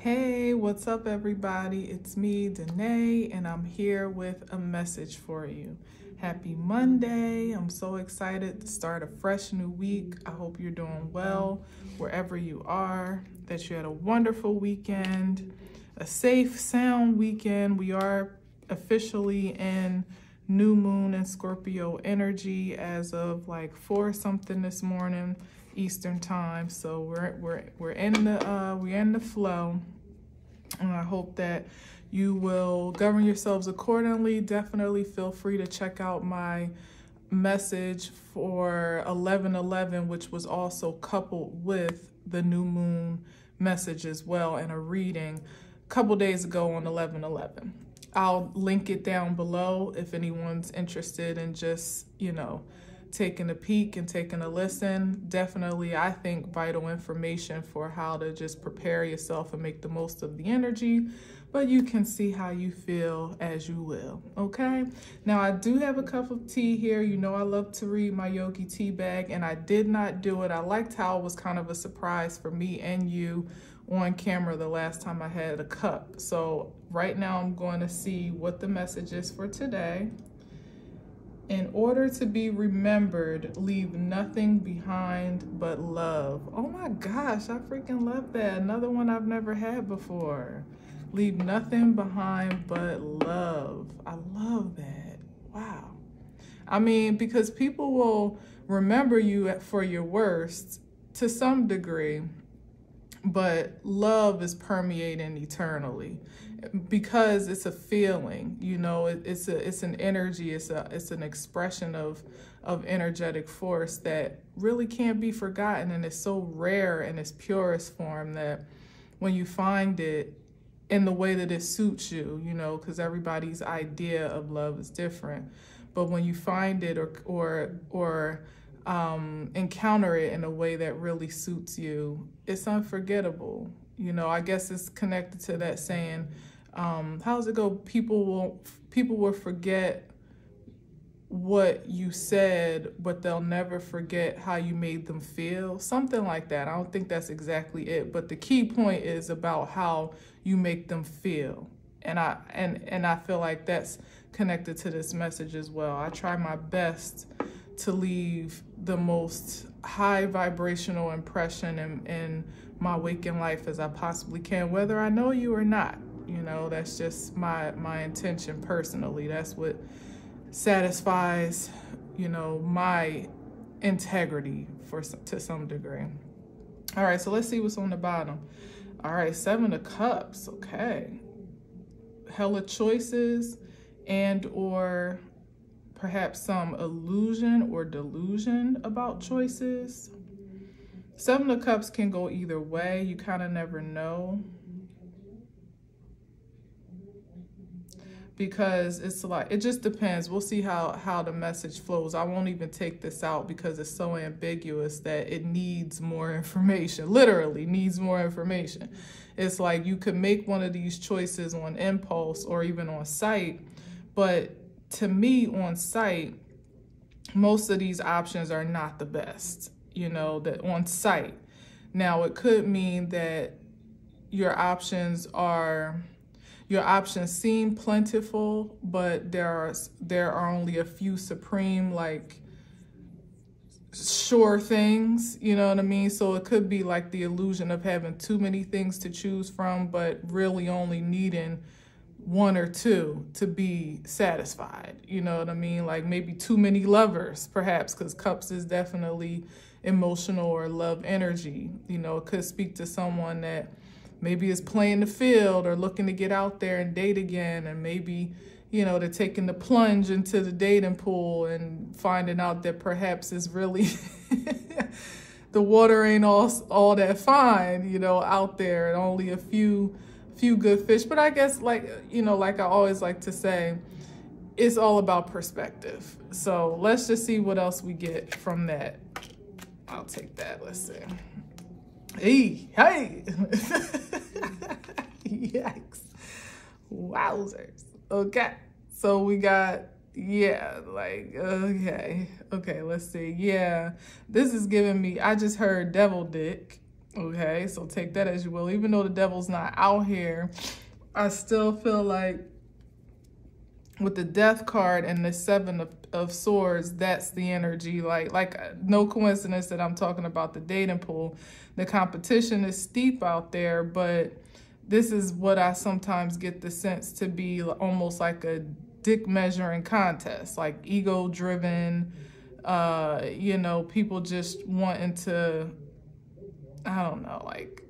Hey, what's up, everybody? It's me, Danae, and I'm here with a message for you. Happy Monday. I'm so excited to start a fresh new week. I hope you're doing well wherever you are, that you had a wonderful weekend, a safe, sound weekend. We are officially in new moon and Scorpio energy as of like 4 something this morning Eastern time. So we're in the flow. And I hope that you will govern yourselves accordingly. Definitely feel free to check out my message for 11/11, which was also coupled with the new moon message as well, and a reading a couple days ago on 11/11. I'll link it down below if anyone's interested in just, taking a peek and taking a listen. Definitely, I think, vital information for how to just prepare yourself and make the most of the energy, but you can see how you feel as you will, okay? Now, I do have a cup of tea here. You know I love to read my Yogi tea bag, and I did not do it. I liked how it was kind of a surprise for me and you on camera the last time I had a cup. So right now I'm going to see what the message is for today. In order to be remembered, leave nothing behind but love. Oh my gosh, I freaking love that. Another one I've never had before. Leave nothing behind but love. I love that. Wow. I mean, because people will remember you for your worst to some degree, but love is permeating eternally. Because it's a feeling, it's an energy, it's an expression of energetic force that really can't be forgotten, and it's so rare in its purest form that when you find it in the way that it suits you, because everybody's idea of love is different, but when you find it or encounter it in a way that really suits you, it's unforgettable. I guess it's connected to that saying, how does it go? People will forget what you said, but they'll never forget how you made them feel. Something like that. I don't think that's exactly it, but the key point is about how you make them feel. And I feel like that's connected to this message as well. I try my best to leave the most high vibrational impression in my waking life as I possibly can, whether I know you or not. That's just my intention personally. That's what satisfies, my integrity to some degree. All right, so let's see what's on the bottom. All right, 7 of Cups. Okay. Hella choices and or perhaps some illusion or delusion about choices. 7 of Cups can go either way. You kind of never know. Because it's like, it just depends. We'll see how the message flows. I won't even take this out because it's so ambiguous that it needs more information. Literally needs more information. It's like you could make one of these choices on impulse or even on sight, but to me, on sight, most of these options are not the best, that on sight. Now, it could mean that your options seem plentiful, but there are only a few supreme, like, sure things, you know what I mean? So it could be like the illusion of having too many things to choose from, but really only needing 1 or 2 to be satisfied. You know what I mean? Like maybe too many lovers, perhaps, because Cups is definitely emotional or love energy. It could speak to someone that maybe is playing the field or looking to get out there and date again, and maybe, they're taking the plunge into the dating pool and finding out that perhaps it's really the water ain't all that fine, out there, and only a few good fish. But I guess, like I always like to say, it's all about perspective. So let's just see what else we get from that. I'll take that. Let's see. Hey. Yikes. Wowzers. Okay. So we got, okay, let's see. Yeah, this is giving me, I just heard devil dick. Okay, so take that as you will. Even though the devil's not out here, I still feel like with the Death card and the Seven of Swords, that's the energy. Like no coincidence that I'm talking about the dating pool. The competition is steep out there, but this is what I sometimes get the sense to be almost like a dick measuring contest, like ego driven, you know, people just wanting to, I don't know, like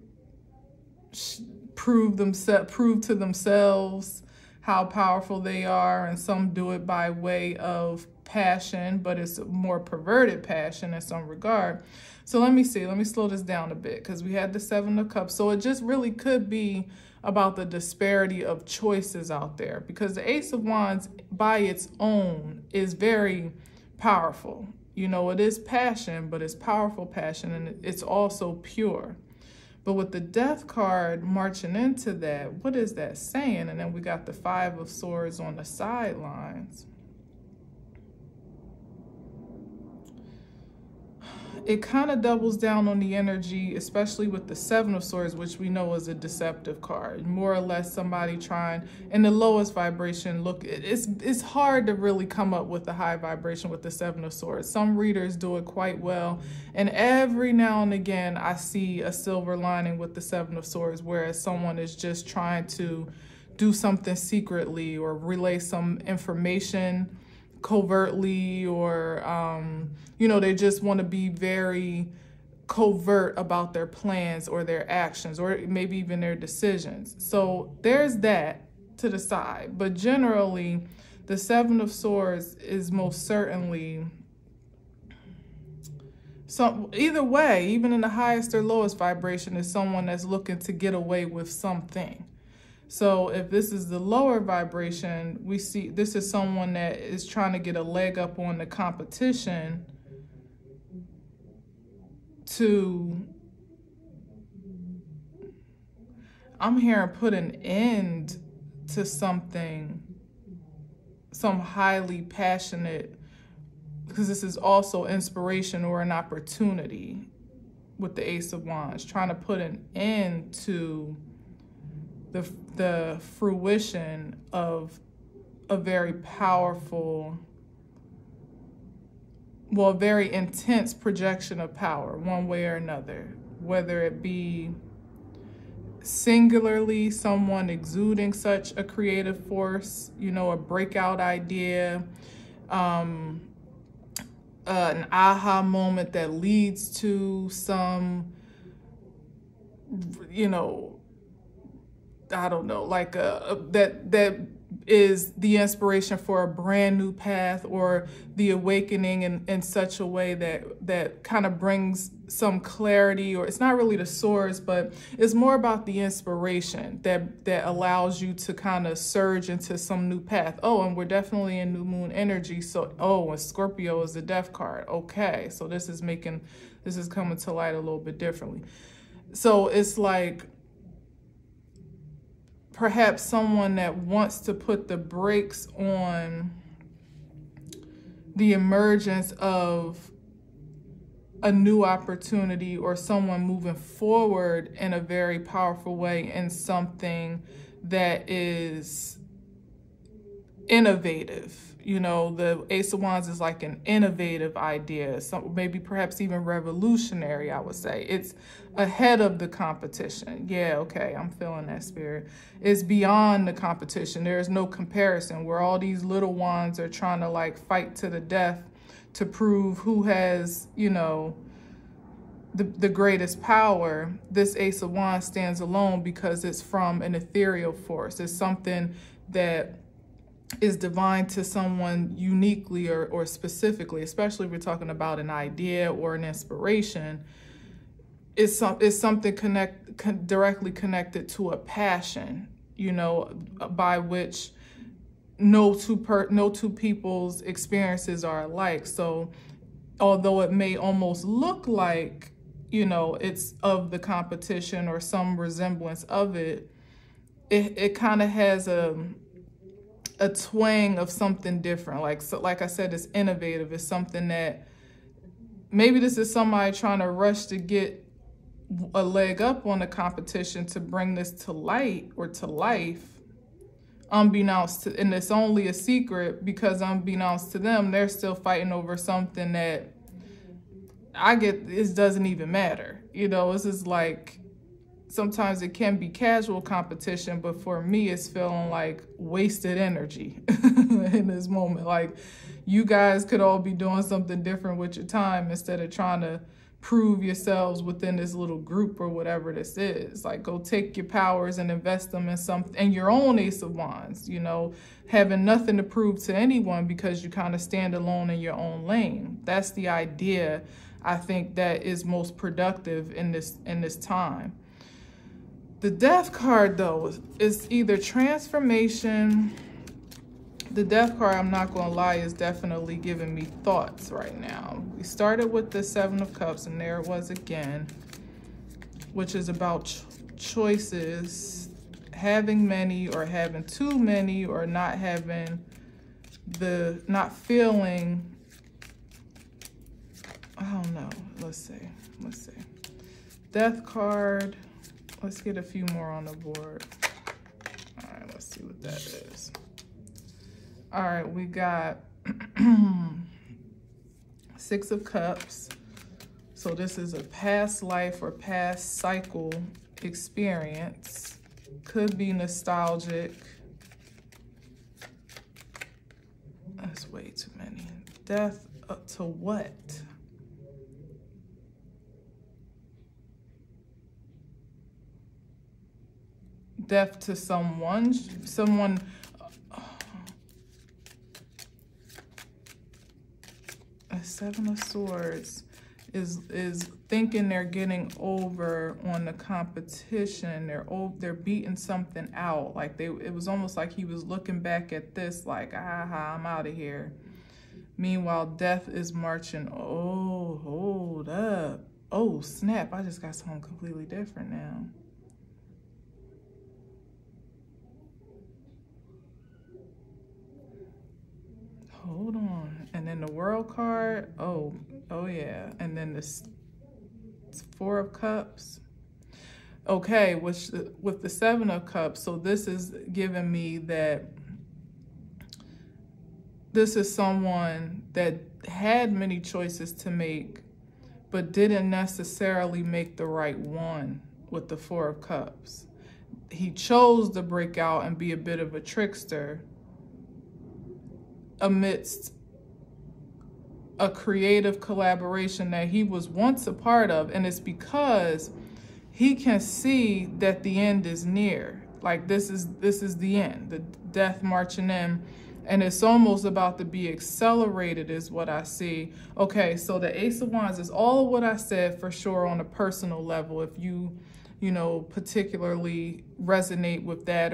prove to themselves how powerful they are, and some do it by way of passion, but it's a more perverted passion in some regard. So let me slow this down a bit, because we had the Seven of Cups. So it just really could be about the disparity of choices out there, because the Ace of Wands by its own is very powerful. You know, it is passion, but it's powerful passion, and it's also pure. But with the Death card marching into that, what is that saying? And then we got the Five of Swords on the sidelines. It kind of doubles down on the energy, especially with the Seven of Swords, which we know is a deceptive card. More or less somebody trying, in the lowest vibration, look, it's hard to really come up with a high vibration with the Seven of Swords. Some readers do it quite well. And every now and again, I see a silver lining with the Seven of Swords, whereas someone is just trying to do something secretly or relay some information covertly, or you know, they just want to be very covert about their plans or their actions, or maybe even their decisions. So there's that to the side. But generally, the Seven of Swords is most certainly, so either way, even in the highest or lowest vibration, is someone that's looking to get away with something. So if this is the lower vibration, we see this is someone that is trying to get a leg up on the competition to, I'm hearing, put an end to something, some highly passionate, because this is also inspiration or an opportunity with the Ace of Wands, trying to put an end to the fruition of a very powerful, well, a very intense projection of power, one way or another, whether it be singularly someone exuding such a creative force, you know, a breakout idea, an aha moment that leads to some, you know, I don't know, like that is the inspiration for a brand new path, or the awakening in such a way that kind of brings some clarity, or it's not really the swords, but it's more about the inspiration that allows you to kind of surge into some new path. Oh, and we're definitely in new moon energy. So, oh, and Scorpio is the Death card. Okay, so this is coming to light a little bit differently. So it's like, perhaps someone that wants to put the brakes on the emergence of a new opportunity, or someone moving forward in a very powerful way in something that is innovative. You know, the Ace of Wands is like an innovative idea, maybe perhaps even revolutionary, I would say. It's ahead of the competition. Yeah, okay, I'm feeling that spirit. It's beyond the competition. There is no comparison, where all these little wands are trying to like fight to the death to prove who has, you know, the greatest power. This Ace of Wands stands alone because it's from an ethereal force. It's something that is divine to someone uniquely or specifically, especially if we're talking about an idea or an inspiration. It's something directly connected to a passion, you know, by which no two people's experiences are alike. So although it may almost look like, you know, it's of the competition or some resemblance of it, it kind of has a twang of something different. Like I said, it's innovative. It's something that maybe this is somebody trying to rush to get a leg up on the competition to bring this to light or to life, unbeknownst to, and it's only a secret because unbeknownst to them, they're still fighting over something that it doesn't even matter. You know, it's just like, sometimes it can be casual competition, but for me, it's feeling like wasted energy in this moment. Like, you guys could all be doing something different with your time instead of trying to prove yourselves within this little group or whatever this is. Like, go take your powers and invest them in something, and your own Ace of Wands, you know, having nothing to prove to anyone because you kind of stand alone in your own lane. That's the idea, I think, that is most productive in this time. The Death card, though, is either transformation. The Death card, I'm not going to lie, is definitely giving me thoughts right now. We started with the Seven of Cups, and there it was again, which is about choices, having many or having too many, or not feeling, I don't know. Let's see. Death card. Let's get a few more on the board. All right, let's see what that is. All right, we got Six of Cups. So this is a past life or past cycle experience. Could be nostalgic. That's way too many. Death to what? Death to someone. A Seven of Swords is thinking they're getting over on the competition. They're beating something out. Like it was almost like he was looking back at this like, aha, I'm out of here. Meanwhile, Death is marching. Oh, hold up. Oh, snap. I just got something completely different now. Hold on. And then the World card. Oh yeah. And then this Four of Cups. Okay, with the Seven of Cups. So this is giving me that this is someone that had many choices to make, but didn't necessarily make the right one with the Four of Cups. He chose to break out and be a bit of a trickster amidst a creative collaboration that he was once a part of. And it's because he can see that the end is near. Like this is the end, the Death marching in, and it's almost about to be accelerated is what I see. Okay, so the Ace of Wands is all of what I said for sure on a personal level. If you know, particularly resonate with that,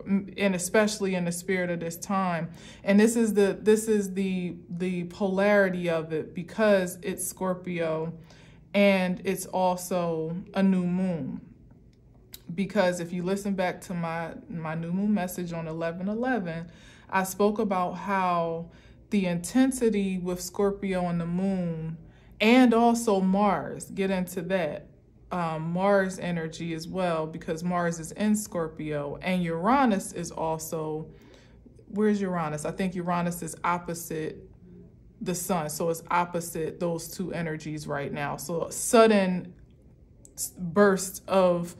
and especially in the spirit of this time. And this is the polarity of it, because it's Scorpio and it's also a new moon. Because if you listen back to my new moon message on 11/11, I spoke about how the intensity with Scorpio and the moon, and also Mars, get into that. Mars energy as well, because Mars is in Scorpio, and Uranus is also, where's Uranus? I think Uranus is opposite the sun, so it's opposite those two energies right now. So a sudden burst of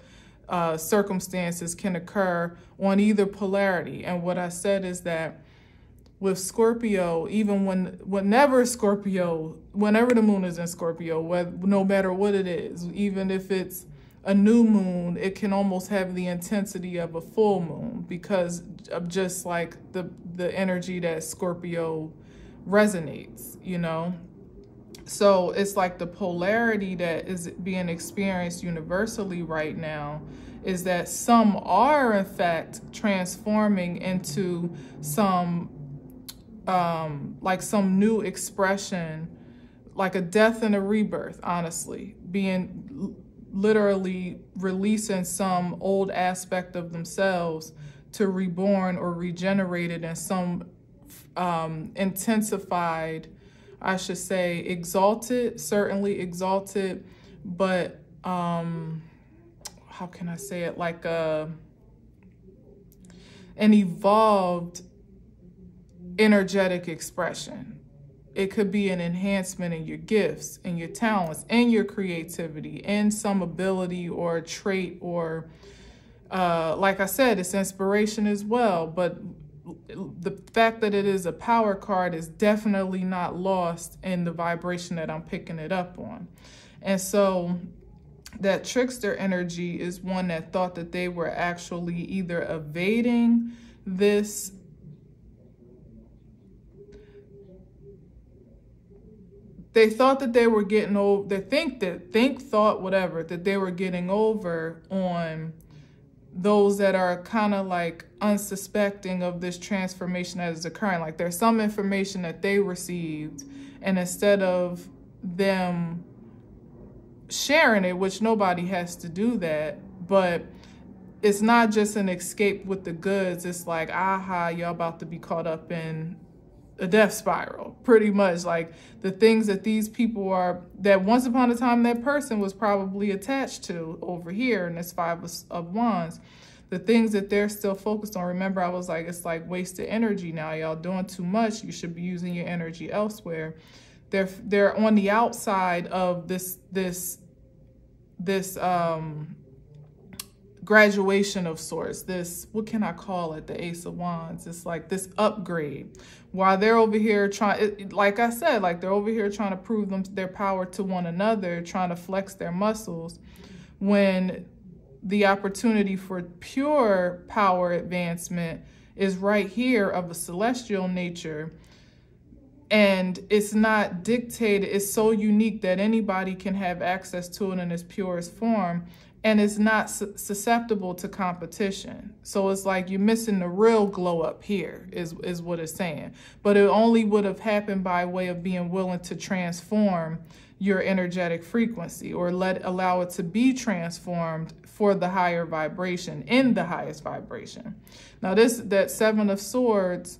circumstances can occur on either polarity. And what I said is that with Scorpio, even whenever the moon is in Scorpio, no matter what it is, even if it's a new moon, it can almost have the intensity of a full moon because of just like the energy that Scorpio resonates, you know? So it's like the polarity that is being experienced universally right now is that some are in fact transforming into some new expression, like a death and a rebirth, honestly, being literally releasing some old aspect of themselves to reborn or regenerated in some intensified, I should say, exalted, certainly exalted, but how can I say it, like an evolved energetic expression. It could be an enhancement in your gifts and your talents and your creativity and some ability or a trait or like I said, it's inspiration as well. But the fact that it is a power card is definitely not lost in the vibration that I'm picking it up on. And so that trickster energy is one that thought that they were actually either evading this they thought that they were getting over, that they were getting over on those that are kind of like unsuspecting of this transformation that is occurring. Like there's some information that they received, and instead of them sharing it, which nobody has to do that, but it's not just an escape with the goods. It's like, aha, y'all about to be caught up in a death spiral, pretty much. Like the things that these people are, that once upon a time that person was probably attached to over here in this Five of Wands, the things that they're still focused on. Remember, I was like, it's like wasted energy now. Y'all doing too much. You should be using your energy elsewhere. They're on the outside of this graduation of sorts. This, what can I call it? The Ace of Wands. It's like this upgrade. While they're over here trying, like I said, like they're over here trying to prove their power to one another, trying to flex their muscles, when the opportunity for pure power advancement is right here of a celestial nature. And it's not dictated. It's so unique that anybody can have access to it in its purest form. And it's not susceptible to competition. So it's like you're missing the real glow up here is what it's saying. But it only would have happened by way of being willing to transform your energetic frequency, or allow it to be transformed for the higher vibration, in the highest vibration. Now that Seven of Swords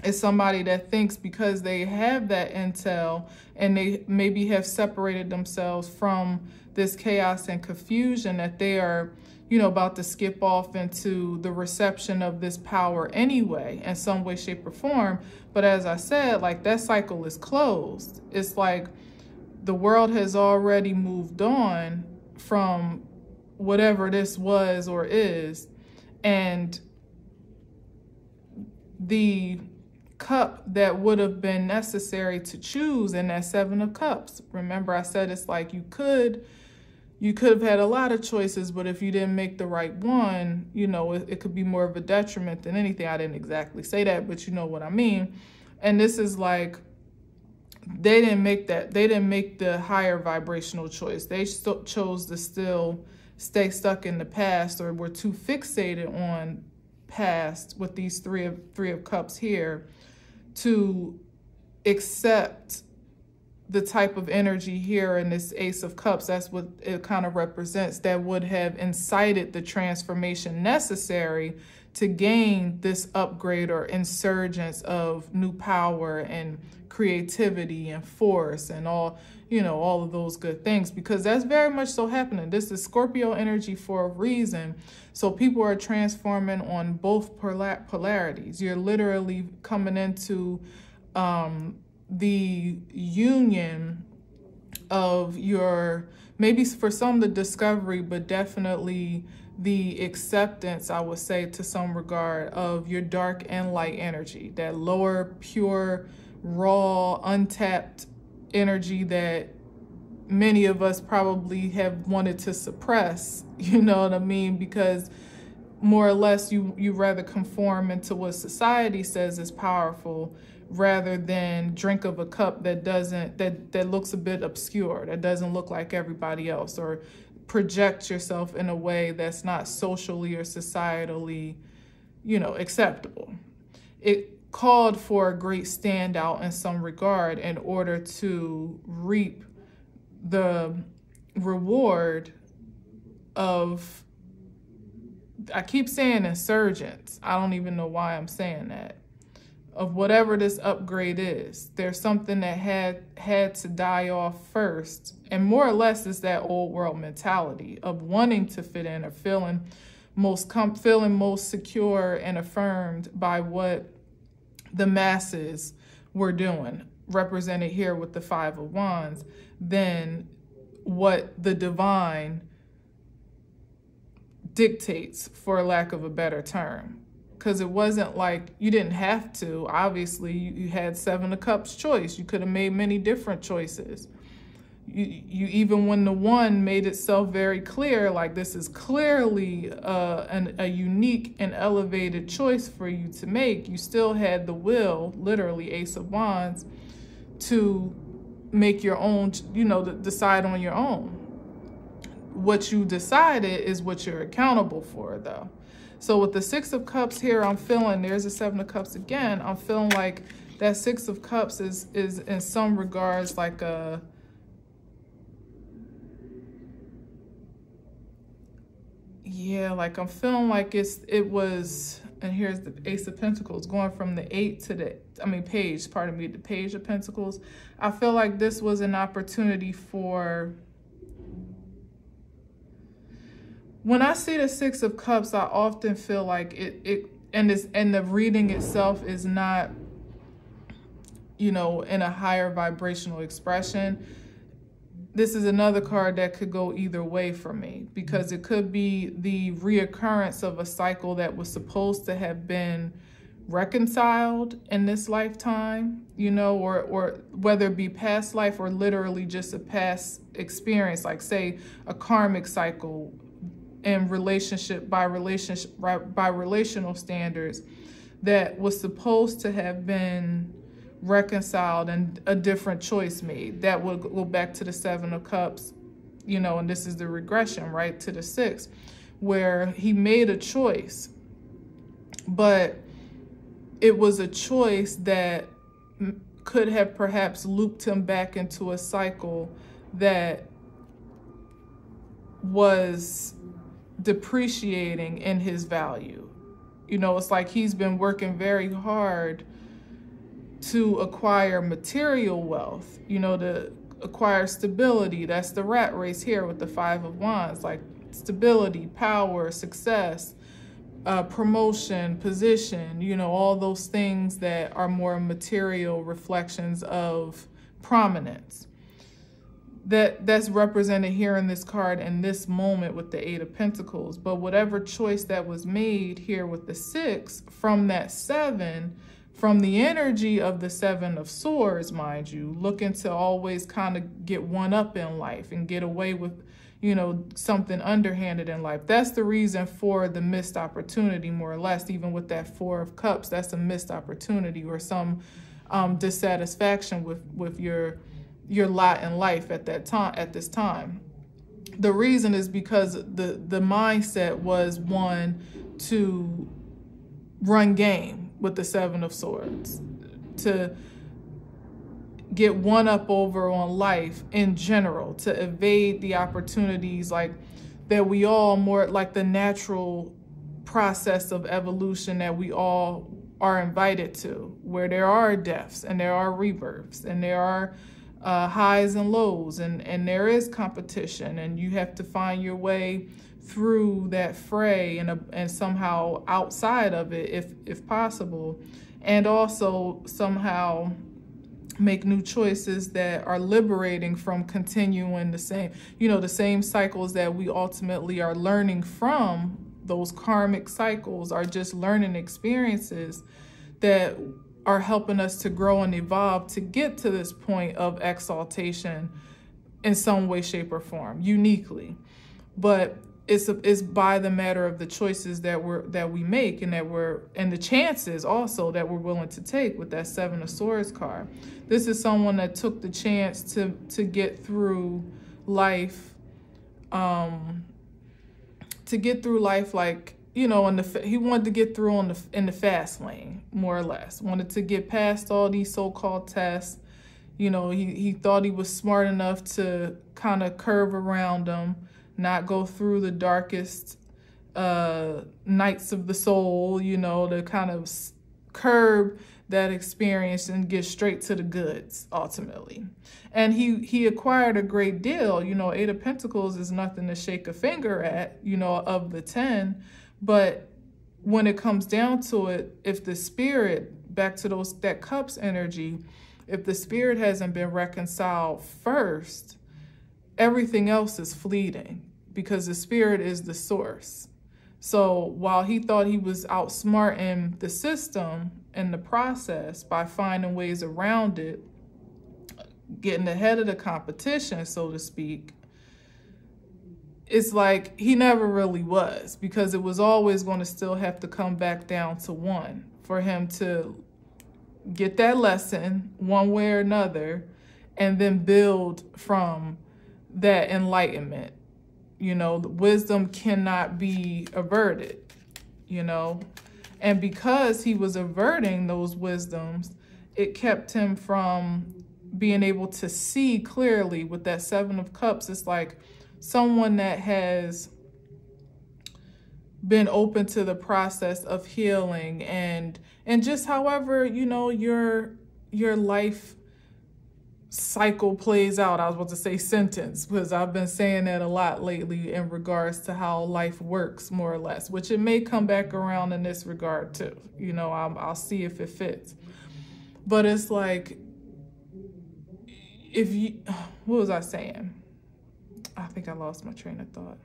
is somebody that thinks because they have that intel and they maybe have separated themselves from this chaos and confusion, that they are, about to skip off into the reception of this power anyway, in some way, shape, or form. But as I said, like that cycle is closed. It's like the world has already moved on from whatever this was or is. And the cup that would have been necessary to choose in that Seven of Cups. Remember, I said it's like you could have had a lot of choices, but if you didn't make the right one, it could be more of a detriment than anything. I didn't exactly say that, but you know what I mean. And this is like, they didn't make that. They didn't make the higher vibrational choice. They chose to still stay stuck in the past, or were too fixated on past with these three of Cups here to accept the type of energy here in this Ace of Cups. That's what it kind of represents, that would have incited the transformation necessary to gain this upgrade or insurgence of new power and creativity and force and all, all of those good things, because that's very much so happening. This is Scorpio energy for a reason. So people are transforming on both polarities. You're literally coming into the union of your, maybe for some the discovery, but definitely the acceptance, I would say, to some regard, of your dark and light energy, that lower, pure, raw, untapped energy that many of us probably have wanted to suppress, you know what I mean? Because more or less you rather conform into what society says is powerful, rather than drink of a cup that looks a bit obscure, that doesn't look like everybody else, or project yourself in a way that's not socially or societally, acceptable. It called for a great standout in some regard in order to reap the reward of, I keep saying insurgents. I don't even know why I'm saying that. of whatever this upgrade is. There's something that had to die off first. And more or less is that old world mentality of wanting to fit in or feeling most secure and affirmed by what the masses were doing, represented here with the Five of Wands, than what the divine dictates, for lack of a better term. Because it wasn't like you didn't have to. Obviously, you had Seven of Cups choice. You could have made many different choices. You even when the one made itself very clear, like this is clearly a unique and elevated choice for you to make, you still had the will, literally Ace of Wands, to make your own, decide on your own. What you decided is what you're accountable for, though. So with the Six of Cups here, I'm feeling, there's the Seven of Cups again, I'm feeling like that Six of Cups is in some regards like a, yeah, like I'm feeling like it was, and here's the Ace of Pentacles, going from the Page, pardon me, the Page of Pentacles. I feel like this was an opportunity for, when I see the Six of Cups, I often feel like and the reading itself is not, in a higher vibrational expression. This is another card that could go either way for me, because it could be the reoccurrence of a cycle that was supposed to have been reconciled in this lifetime, or whether it be past life or literally just a past experience, like say a karmic cycle in by relational standards that was supposed to have been reconciled and a different choice made. That would go back to the Seven of Cups, and this is the regression, right, to the Six, where he made a choice, but it was a choice that could have perhaps looped him back into a cycle that was depreciating in his value. It's like he's been working very hard to acquire material wealth, to acquire stability. That's the rat race here with the Five of Wands, like stability, power, success, promotion, position, all those things that are more material reflections of prominence. That's represented here in this card in this moment with the Eight of Pentacles. But whatever choice that was made here with the Six from that Seven, from the energy of the Seven of Swords, mind you, looking to always kind of get one up in life and get away with, something underhanded in life. That's the reason for the missed opportunity, more or less. Even with that Four of Cups, that's a missed opportunity or some dissatisfaction with your lot in life at this time. The reason is because the mindset was one to run game with the Seven of Swords, to get one up over on life in general, to evade the opportunities like that we all, more like the natural process of evolution that we all are invited to, where there are deaths and there are rebirths and there are highs and lows, and there is competition, and you have to find your way through that fray and somehow outside of it if possible, and also somehow make new choices that are liberating from continuing the same cycles that we ultimately are learning from. Those karmic cycles are just learning experiences that are helping us to grow and evolve to get to this point of exaltation in some way, shape, or form, uniquely. But it's by the matter of the choices that we make, and the chances also that we're willing to take with that Seven of Swords card. This is someone that took the chance to get through life, like, he wanted to get through in the fast lane, more or less. Wanted to get past all these so-called tests. He thought he was smart enough to kind of curve around them, not go through the darkest nights of the soul, to kind of curb that experience and get straight to the goods ultimately. And he acquired a great deal. You know, 8 of Pentacles is nothing to shake a finger at, you know, of the 10. But when it comes down to it, if the spirit, back to that cups energy, if the spirit hasn't been reconciled first, everything else is fleeting, because the spirit is the source. So while he thought he was outsmarting the system and the process by finding ways around it, getting ahead of the competition, so to speak, it's like he never really was, because it was always going to still have to come back down to one for him to get that lesson one way or another, and then build from that enlightenment. You know, the wisdom cannot be averted, you know, and because he was averting those wisdoms, it kept him from being able to see clearly. With that 7 of Cups, it's like someone that has been open to the process of healing and just however, you know, your life cycle plays out. I was about to say sentence, because I've been saying that a lot lately in regards to how life works, more or less, which it may come back around in this regard too. You know, I'll see if it fits. But it's like, if you, what was I saying? I think I lost my train of thought.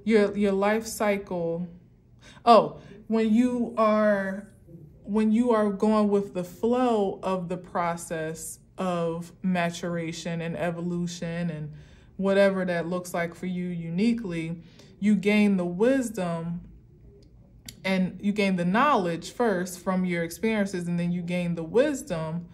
Your life cycle. Oh, when you are going with the flow of the process of maturation and evolution and whatever that looks like for you uniquely, you gain the wisdom and you gain the knowledge first from your experiences, and then you gain the wisdom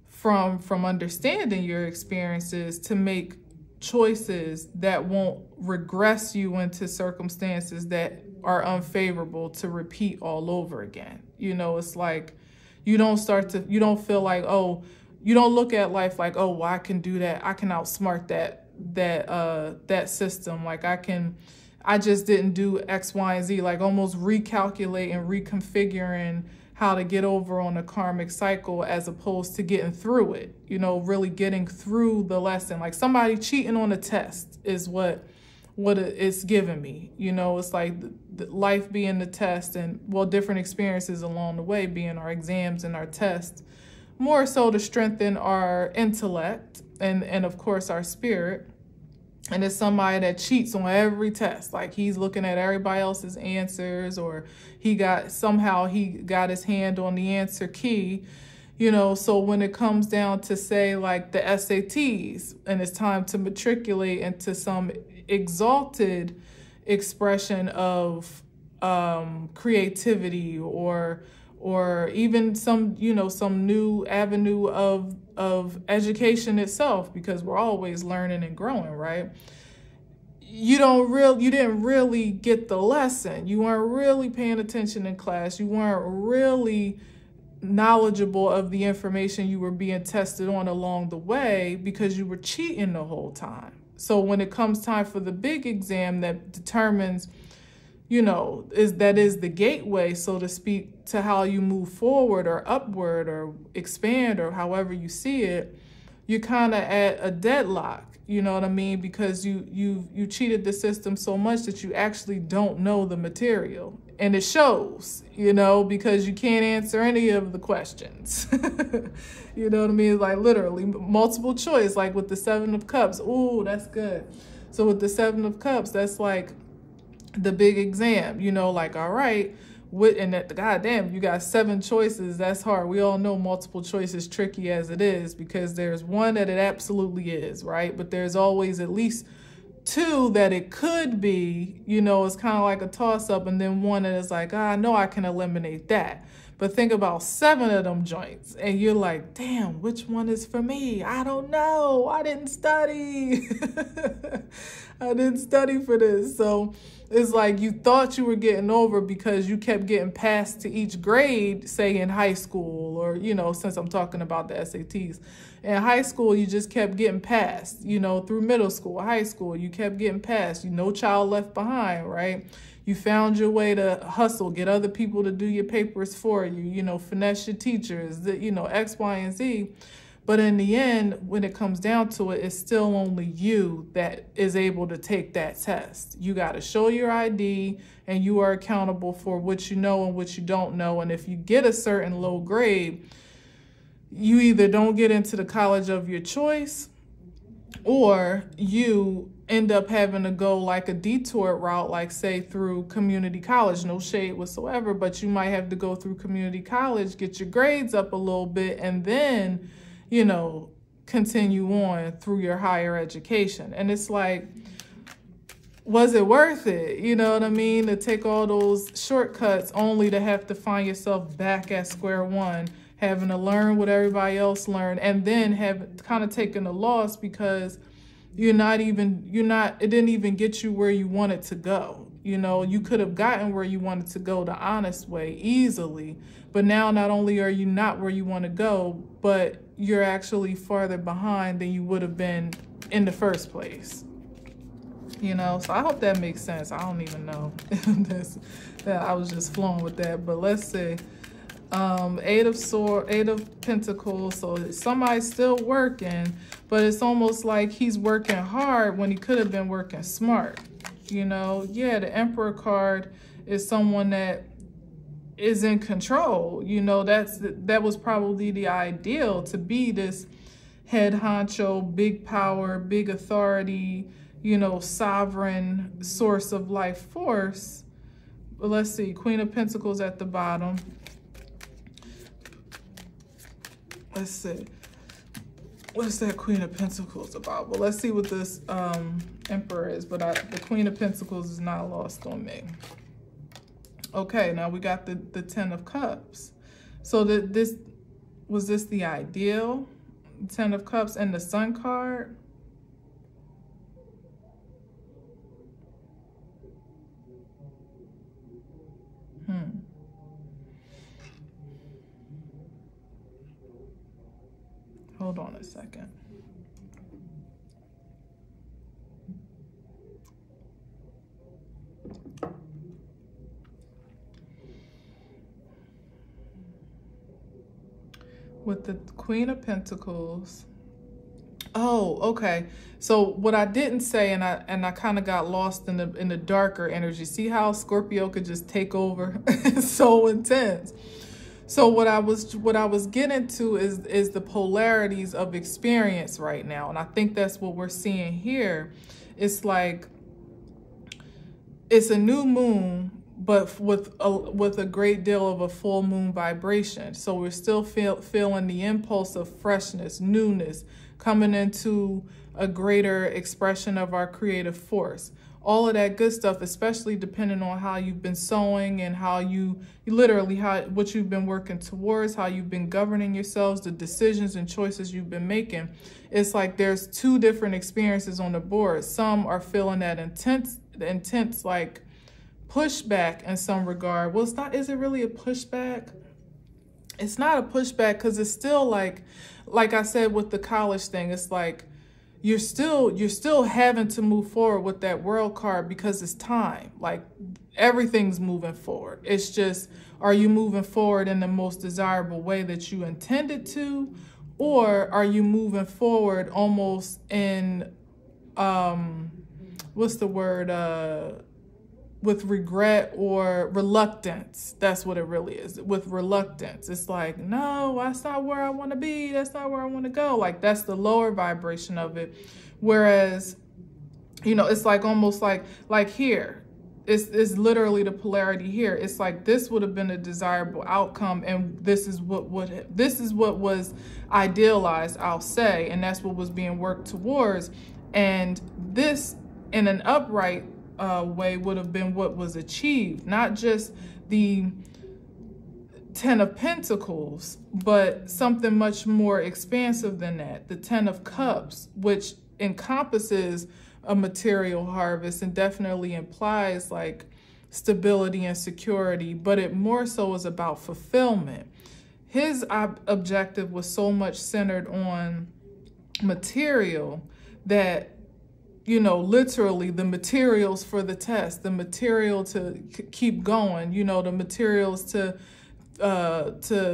from understanding your experiences to make choices that won't regress you into circumstances that are unfavorable to repeat all over again. You know, it's like you don't feel like, oh, you don't look at life like, oh, well, I can do that. I can outsmart that system. Like I just didn't do X, Y, and Z, like almost recalculating, reconfiguring how to get over on a karmic cycle as opposed to getting through it, you know, really getting through the lesson. Like somebody cheating on a test is what it's giving me. You know, it's like the life being the test, and well, different experiences along the way being our exams and our tests, more so to strengthen our intellect and of course our spirit. And it's somebody that cheats on every test. Like he's looking at everybody else's answers, or he got his hand on the answer key, you know. So when it comes down to, say, like the SATs, and it's time to matriculate into some exalted expression of creativity, or even some, you know, some new avenue of education itself, because we're always learning and growing, right? You didn't really get the lesson. You weren't really paying attention in class. You weren't really knowledgeable of the information you were being tested on along the way, because you were cheating the whole time. So when it comes time for the big exam that determines, you know, is the gateway, so to speak, to how you move forward or upward or expand, or however you see it, you're kind of at a deadlock, you know what I mean? Because you cheated the system so much that you actually don't know the material. And it shows, you know, because you can't answer any of the questions. You know what I mean? Like literally multiple choice, like with the 7 of Cups. Ooh, that's good. So with the 7 of Cups, that's like the big exam, you know, like, all right, goddamn, you got 7 choices. That's hard. We all know multiple choice is tricky as it is, because there's one that it absolutely is, right? But there's always at least 2 that it could be, you know. It's kind of like a toss up, and then one that is like, I know I can eliminate that. But think about 7 of them joints, and you're like, damn, which one is for me? I don't know. I didn't study. I didn't study for this. So it's like you thought you were getting over because you kept getting passed to each grade, say in high school, or, you know, since I'm talking about the SATs. In high school, you just kept getting passed, you know, through middle school, high school, you kept getting passed. No child left behind, right? You found your way to hustle, get other people to do your papers for you, you know, finesse your teachers, you know, X, Y, and Z. But in the end, when it comes down to it, it's still only you that is able to take that test. You got to show your ID, and you are accountable for what you know and what you don't know. And if you get a certain low grade, you either don't get into the college of your choice, or you end up having to go like a detour route, like say through community college. No shade whatsoever, but you might have to go through community college, get your grades up a little bit, and then, you know, continue on through your higher education. And it's like, was it worth it? You know what I mean? To take all those shortcuts only to have to find yourself back at square one, having to learn what everybody else learned, and then have kind of taken a loss because it didn't even get you where you wanted to go. You know, you could have gotten where you wanted to go the honest way easily, but now not only are you not where you want to go, but you're actually farther behind than you would have been in the first place. You know, so I hope that makes sense. I don't even know that I was just flowing with that, but let's see. Eight of Pentacles. So somebody's still working, but it's almost like he's working hard when he could have been working smart. You know, yeah, the Emperor card is someone that is in control. You know, that was probably the ideal, to be this head honcho, big power, big authority, you know, sovereign source of life force. But let's see, Queen of Pentacles at the bottom. Let's see, what's that Queen of Pentacles about? Well, let's see what this Emperor is, but the Queen of Pentacles is not lost on me. Okay, now we got the Ten of Cups. So was this the ideal? Ten of Cups and the Sun card. Hold on a second. With the Queen of Pentacles. Oh, okay. So what I didn't say, and I kind of got lost in the darker energy. See how Scorpio could just take over? It's so intense. So what I was getting to is the polarities of experience right now. And I think that's what we're seeing here. It's like, it's a new moon, but with a great deal of a full moon vibration. So we're still feeling the impulse of freshness, newness, coming into a greater expression of our creative force. All of that good stuff, especially depending on how you've been sowing and how what you've been working towards, how you've been governing yourselves, the decisions and choices you've been making. It's like there's two different experiences on the board. Some are feeling that intense like pushback in some regard. Well, it's not, is it really a pushback? It's not a pushback, because it's still like I said with the college thing, it's like, you're still having to move forward with that World card, because it's time. Like, everything's moving forward. It's just, are you moving forward in the most desirable way that you intended to? Or are you moving forward almost in, what's the word, with regret or reluctance? That's what it really is. With reluctance, it's like, no, that's not where I want to be. That's not where I want to go. Like, that's the lower vibration of it. Whereas, you know, it's like almost like here, it's literally the polarity here. It's like, this would have been a desirable outcome, and this is what was idealized, I'll say, and that's what was being worked towards. And this, in an upright way, would have been what was achieved, not just the Ten of Pentacles, but something much more expansive than that. The Ten of Cups, which encompasses a material harvest and definitely implies like stability and security, but it more so is about fulfillment. His objective was so much centered on material that you know, literally the materials for the test, the material to keep going, you know, the materials to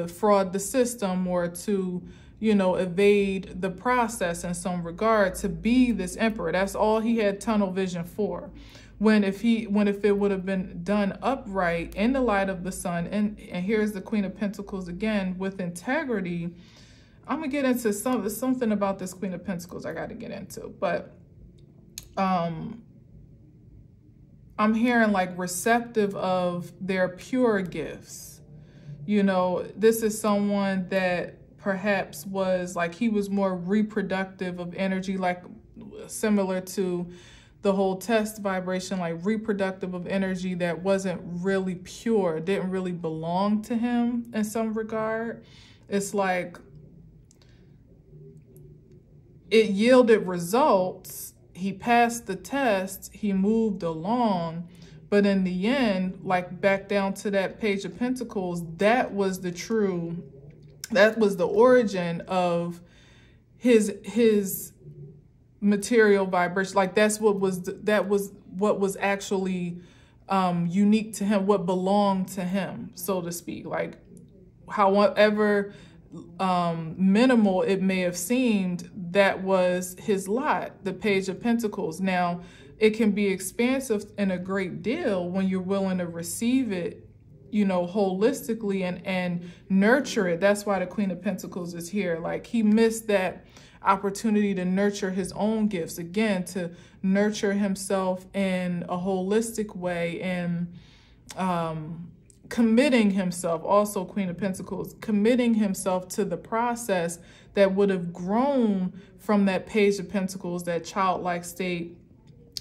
fraud the system or to, you know, evade the process in some regard, to be this emperor. That's all he had tunnel vision for. When if it would have been done upright in the light of the sun, and here's the Queen of Pentacles again, with integrity. I'm gonna get into something about this Queen of Pentacles I got to get into, but I'm hearing like receptive of their pure gifts. You know, this is someone that perhaps was like, he was more reproductive of energy, like similar to the whole test vibration, like reproductive of energy that wasn't really pure, didn't really belong to him in some regard. It's like it yielded results. He passed the test, he moved along, but in the end, like back down to that Page of Pentacles, that was the origin of his material vibration. Like that was what was actually unique to him, what belonged to him, so to speak. Like however minimal it may have seemed, that was his lot, the Page of Pentacles. Now, it can be expansive in a great deal when you're willing to receive it, you know, holistically and nurture it. That's why the Queen of Pentacles is here. Like he missed that opportunity to nurture his own gifts, again, to nurture himself in a holistic way, and committing himself, also Queen of Pentacles, committing himself to the process that would have grown from that Page of Pentacles, that childlike state,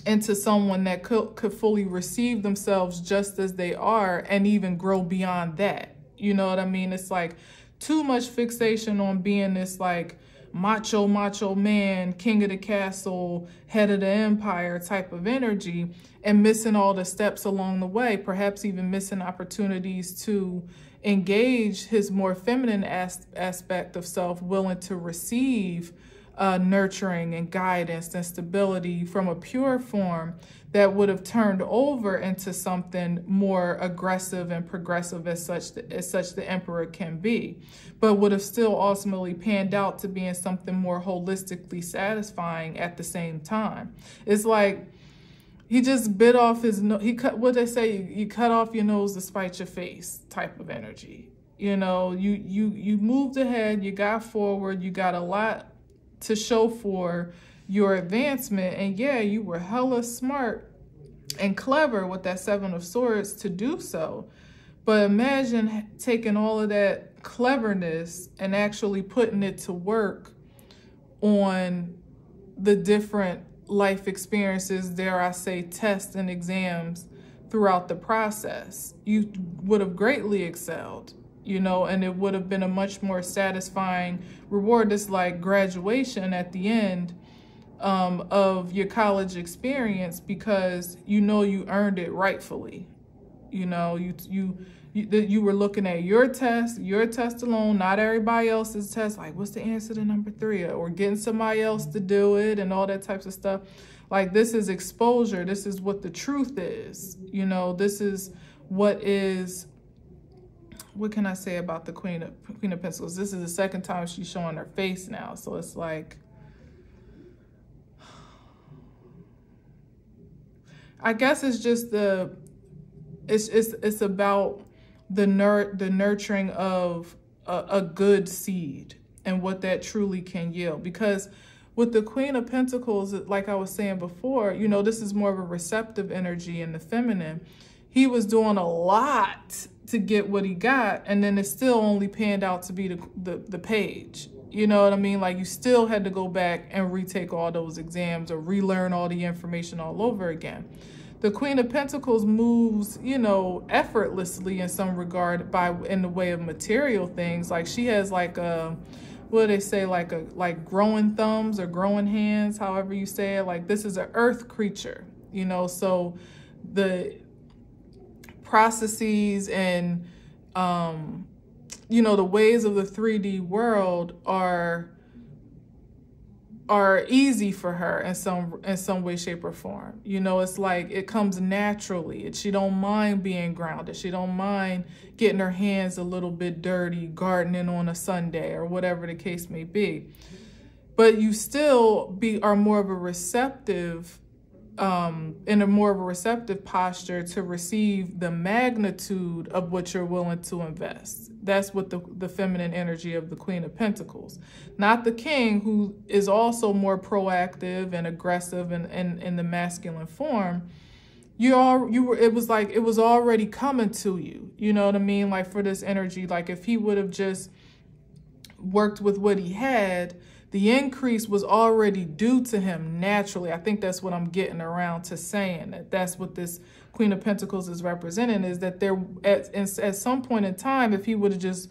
into someone that could fully receive themselves just as they are, and even grow beyond that. You know what I mean? It's like too much fixation on being this like macho man, king of the castle, head of the empire type of energy, and missing all the steps along the way, perhaps even missing opportunities to engage his more feminine aspect of self, willing to receive nurturing and guidance and stability from a pure form that would have turned over into something more aggressive and progressive as such the emperor can be, but would have still ultimately panned out to being something more holistically satisfying at the same time. It's like he just bit off his nose. He cut, what they say, you cut off your nose to spite your face type of energy. You know, you moved ahead, you got forward, you got a lot to show for your advancement, and yeah, you were hella smart and clever with that Seven of Swords to do so. But imagine taking all of that cleverness and actually putting it to work on the different life experiences, dare I say, tests and exams throughout the process. You would have greatly excelled, you know, and it would have been a much more satisfying reward. It's like graduation at the end of your college experience, because you know you earned it rightfully. You know, you were looking at your test alone, not everybody else's test. Like, what's the answer to number 3? Or getting somebody else to do it and all that types of stuff. Like, this is exposure. This is what the truth is. You know, this is what is. What can I say about the Queen of Pentacles? This is the second time she's showing her face now. So it's like, I guess it's just it's about the nurturing of a good seed and what that truly can yield. Because with the Queen of Pentacles, like I was saying before, you know, this is more of a receptive energy in the feminine. He was doing a lot to get what he got, and then it still only panned out to be the page. You know what I mean? Like, you still had to go back and retake all those exams or relearn all the information all over again. The Queen of Pentacles moves, you know, effortlessly in some regard in the way of material things. Like, she has like a, what do they say, like growing thumbs or growing hands, however you say it. Like, this is an earth creature, you know, so the processes and you know, the ways of the 3D world are are easy for her in some way, shape, or form. You know, it's like it comes naturally. She don't mind being grounded. She don't mind getting her hands a little bit dirty, gardening on a Sunday or whatever the case may be. But you still are more of a receptive, in a more of a receptive posture to receive the magnitude of what you're willing to invest. That's what the feminine energy of the Queen of Pentacles, not the King, who is also more proactive and aggressive in the masculine form. It was like it was already coming to you. You know what I mean? Like for this energy, like if he would have just worked with what he had, the increase was already due to him naturally. I think that's what I'm getting around to saying, that's what this Queen of Pentacles is representing, is that there at some point in time, if he would have just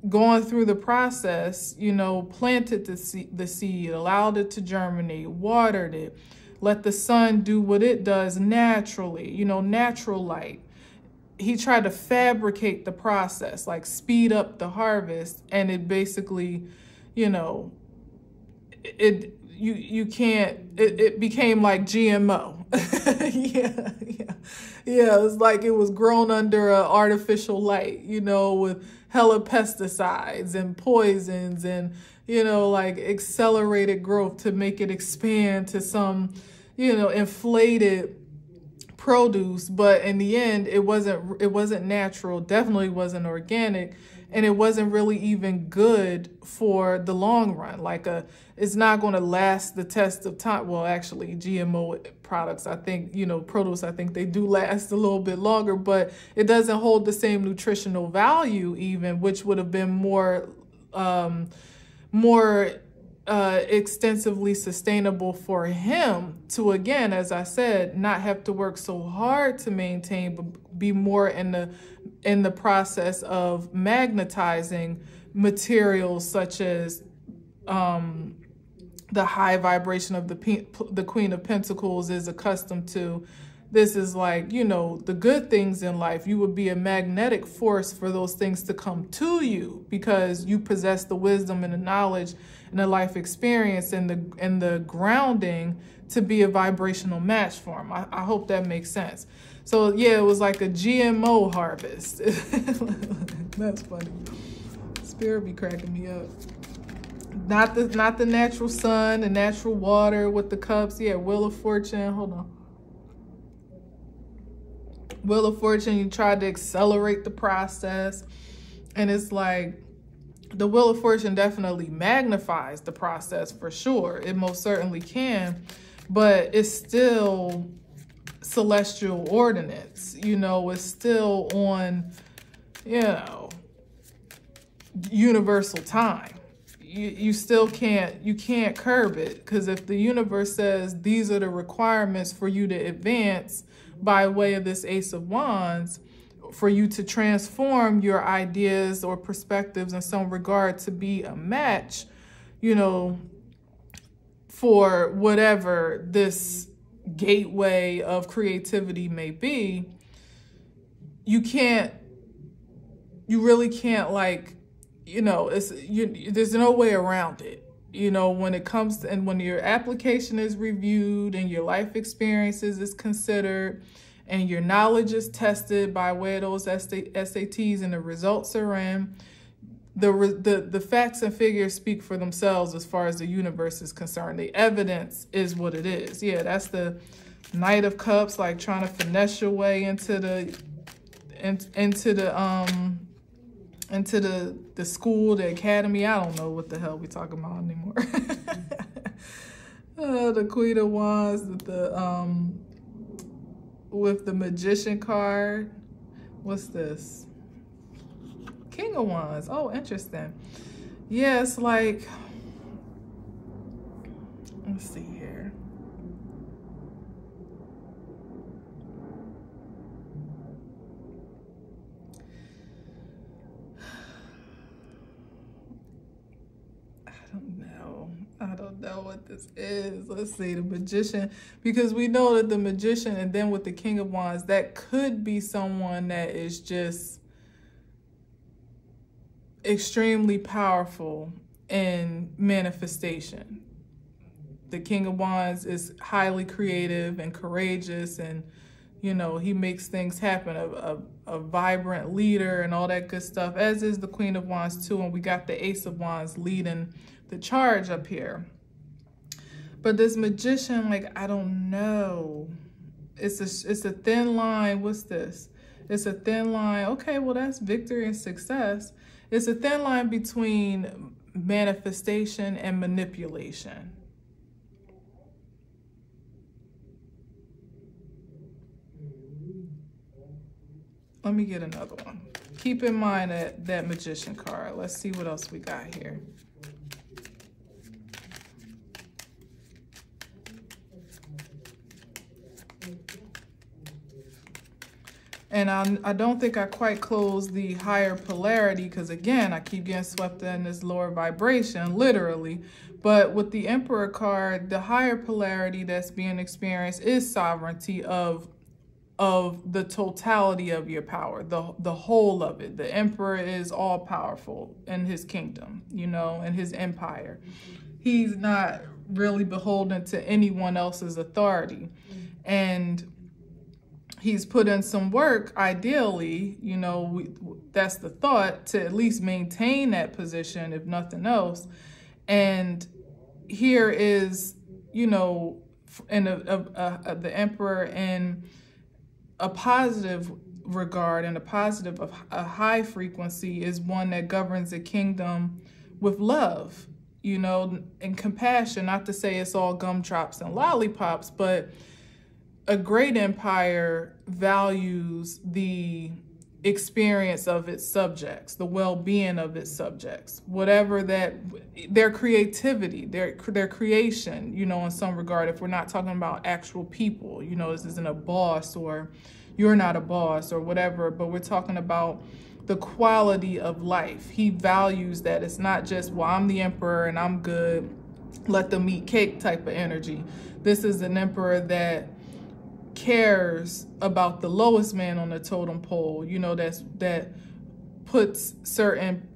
gone through the process, you know, planted the seed, allowed it to germinate, watered it, let the sun do what it does naturally, you know, natural light. He tried to fabricate the process, like speed up the harvest, and it basically, you know, it became like GMO. Yeah. It was like it was grown under an artificial light, you know, with hella pesticides and poisons and, you know, like accelerated growth to make it expand to some, you know, inflated produce. But in the end, it wasn't natural, definitely wasn't organic. And it wasn't really even good for the long run. Like it's not going to last the test of time. Well, actually, GMO products, I think, you know, produce, I think they do last a little bit longer, but it doesn't hold the same nutritional value even, which would have been more extensively sustainable for him to, again, as I said, not have to work so hard to maintain, but be more in the process of magnetizing materials such as the high vibration of the Queen of Pentacles is accustomed to. This is like, you know, the good things in life. You would be a magnetic force for those things to come to you because you possess the wisdom and the knowledge and the life experience and the grounding to be a vibrational match for them. I hope that makes sense. So yeah, it was like a GMO harvest. That's funny. Spirit be cracking me up. Not the natural sun, the natural water with the cups. Yeah, Wheel of Fortune. Hold on. Wheel of Fortune, you tried to accelerate the process. And it's like, the Wheel of Fortune definitely magnifies the process for sure. It most certainly can. But it's still celestial ordinance. You know, it's still on, you know, universal time. You still can't curb it, because if the universe says these are the requirements for you to advance by way of this Ace of Wands, for you to transform your ideas or perspectives in some regard to be a match, you know, for whatever this gateway of creativity may be, you really can't, like, you know, there's no way around it. You know, when it comes to, and when your application is reviewed and your life experiences is considered and your knowledge is tested by way of those SATs and the results are in, the facts and figures speak for themselves as far as the universe is concerned. The evidence is what it is. Yeah, that's the Knight of Cups, like trying to finesse your way into the school, the academy. I don't know what the hell we talking about anymore. The Queen of Wands with the Magician card. What's this? King of Wands. Oh, interesting. Yeah, it's like, let's see here. I don't know what this is. Let's see, the Magician, because we know that the Magician, and then with the King of Wands, that could be someone that is just extremely powerful in manifestation. the King of Wands is highly creative and courageous, and you know, he makes things happen, a vibrant leader and all that good stuff, as is the Queen of Wands too. And we got the Ace of Wands leading the charge up here. But this Magician, like, I don't know. It's a thin line. What's this? It's a thin line. Okay, well, that's victory and success. It's a thin line between manifestation and manipulation. Let me get another one. Keep in mind that Magician card. Let's see what else we got here. And I don't think I quite closed the higher polarity, because again, I keep getting swept in this lower vibration, literally. But with the Emperor card, the higher polarity that's being experienced is sovereignty of the totality of your power, the whole of it. The Emperor is all powerful in his kingdom, you know, in his empire. He's not really beholden to anyone else's authority. And he's put in some work, ideally, you know, that's the thought, to at least maintain that position, if nothing else. And here is, you know, in the Emperor in a positive regard, and a high frequency, is one that governs a kingdom with love, you know, and compassion. Not to say it's all gumdrops and lollipops, but a great empire values the experience of its subjects, the well-being of its subjects, whatever that, their creativity, their creation, you know, in some regard. If we're not talking about actual people, you know, this isn't a boss, or you're not a boss, or whatever, but we're talking about the quality of life. He values that. It's not just, well, I'm the emperor and I'm good, let them eat cake type of energy. This is an emperor that cares about the lowest man on the totem pole, you know, that puts certain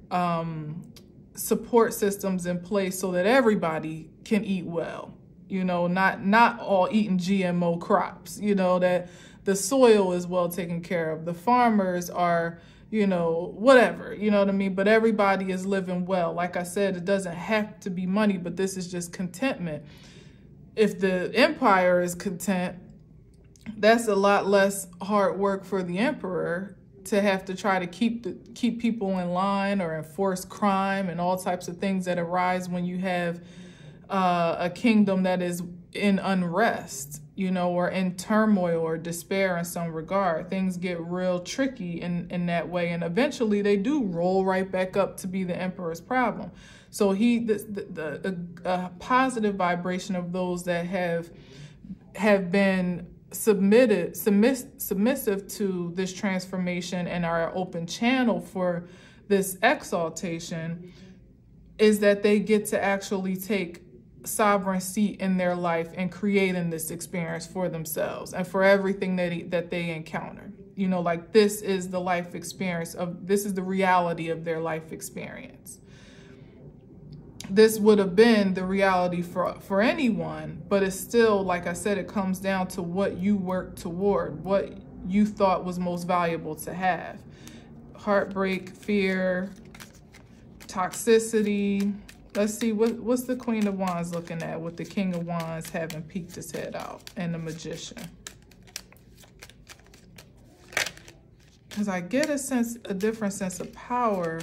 support systems in place so that everybody can eat well, you know, not all eating GMO crops, you know, that the soil is well taken care of, the farmers are, you know, whatever, you know what I mean? But everybody is living well. Like I said, it doesn't have to be money, but this is just contentment. If the empire is content, that's a lot less hard work for the emperor to have to try to keep people in line, or enforce crime and all types of things that arise when you have a kingdom that is in unrest, you know, or in turmoil or despair in some regard. Things get real tricky in that way, and eventually they do roll right back up to be the emperor's problem. So the positive vibration of those that have been submissive to this transformation and are an open channel for this exaltation is that they get to actually take sovereign seat in their life and creating this experience for themselves and for everything that they encounter. You know, like, this is the life experience this is the reality of their life experience. This would have been the reality for anyone, but it's still, like I said, it comes down to what you work toward, what you thought was most valuable to have. Heartbreak, fear, toxicity. Let's see, what's the Queen of Wands looking at with the King of Wands having peeked his head out, and the Magician. Because I get a different sense of power.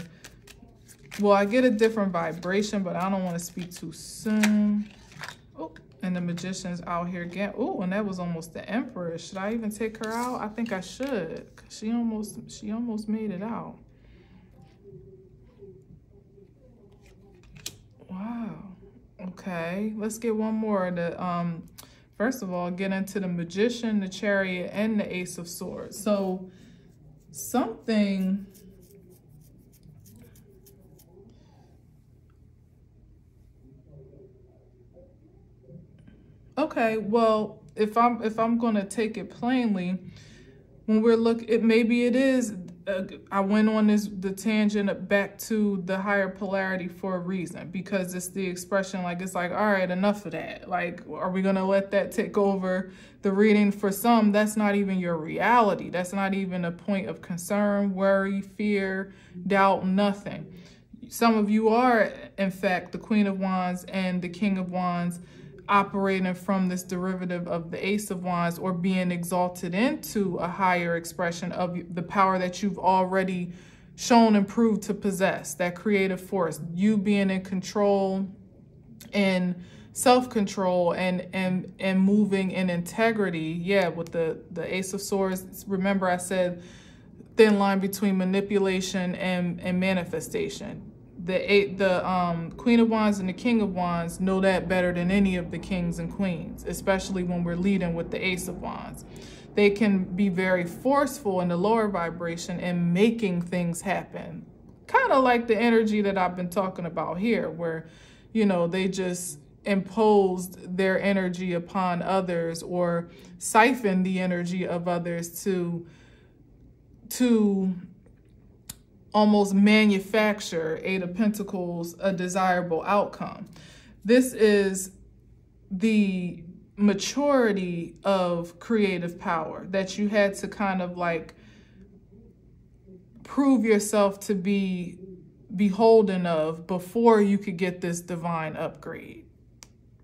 Well, I get a different vibration, but I don't want to speak too soon. Oh, and the Magician's out here again. Oh, and that was almost the Emperor. Should I even take her out? I think I should. She almost made it out. Wow. Okay, let's get one more. First of all, get into the Magician, the Chariot, and the Ace of Swords. So something. Okay, well, if I'm going to take it plainly, when we're maybe it is I went on the tangent back to the higher polarity for a reason, because it's the expression, like, it's like, all right, enough of that. Like, are we going to let that take over the reading? For some, that's not even your reality. That's not even a point of concern, worry, fear, doubt, nothing. Some of you are, in fact, the Queen of Wands and the King of Wands, operating from this derivative of the Ace of Wands, or being exalted into a higher expression of the power that you've already shown and proved to possess, that creative force, you being in control and self-control and moving in integrity. Yeah, with the Ace of Swords, remember I said thin line between manipulation and manifestation. The Queen of Wands and the King of Wands know that better than any of the kings and queens, especially when we're leading with the Ace of Wands. They can be very forceful in the lower vibration and making things happen. Kind of like the energy that I've been talking about here, where, you know, they just imposed their energy upon others, or siphon the energy of others to almost manufacture, Eight of Pentacles, a desirable outcome. This is the maturity of creative power that you had to kind of like prove yourself to be beholden of before you could get this divine upgrade.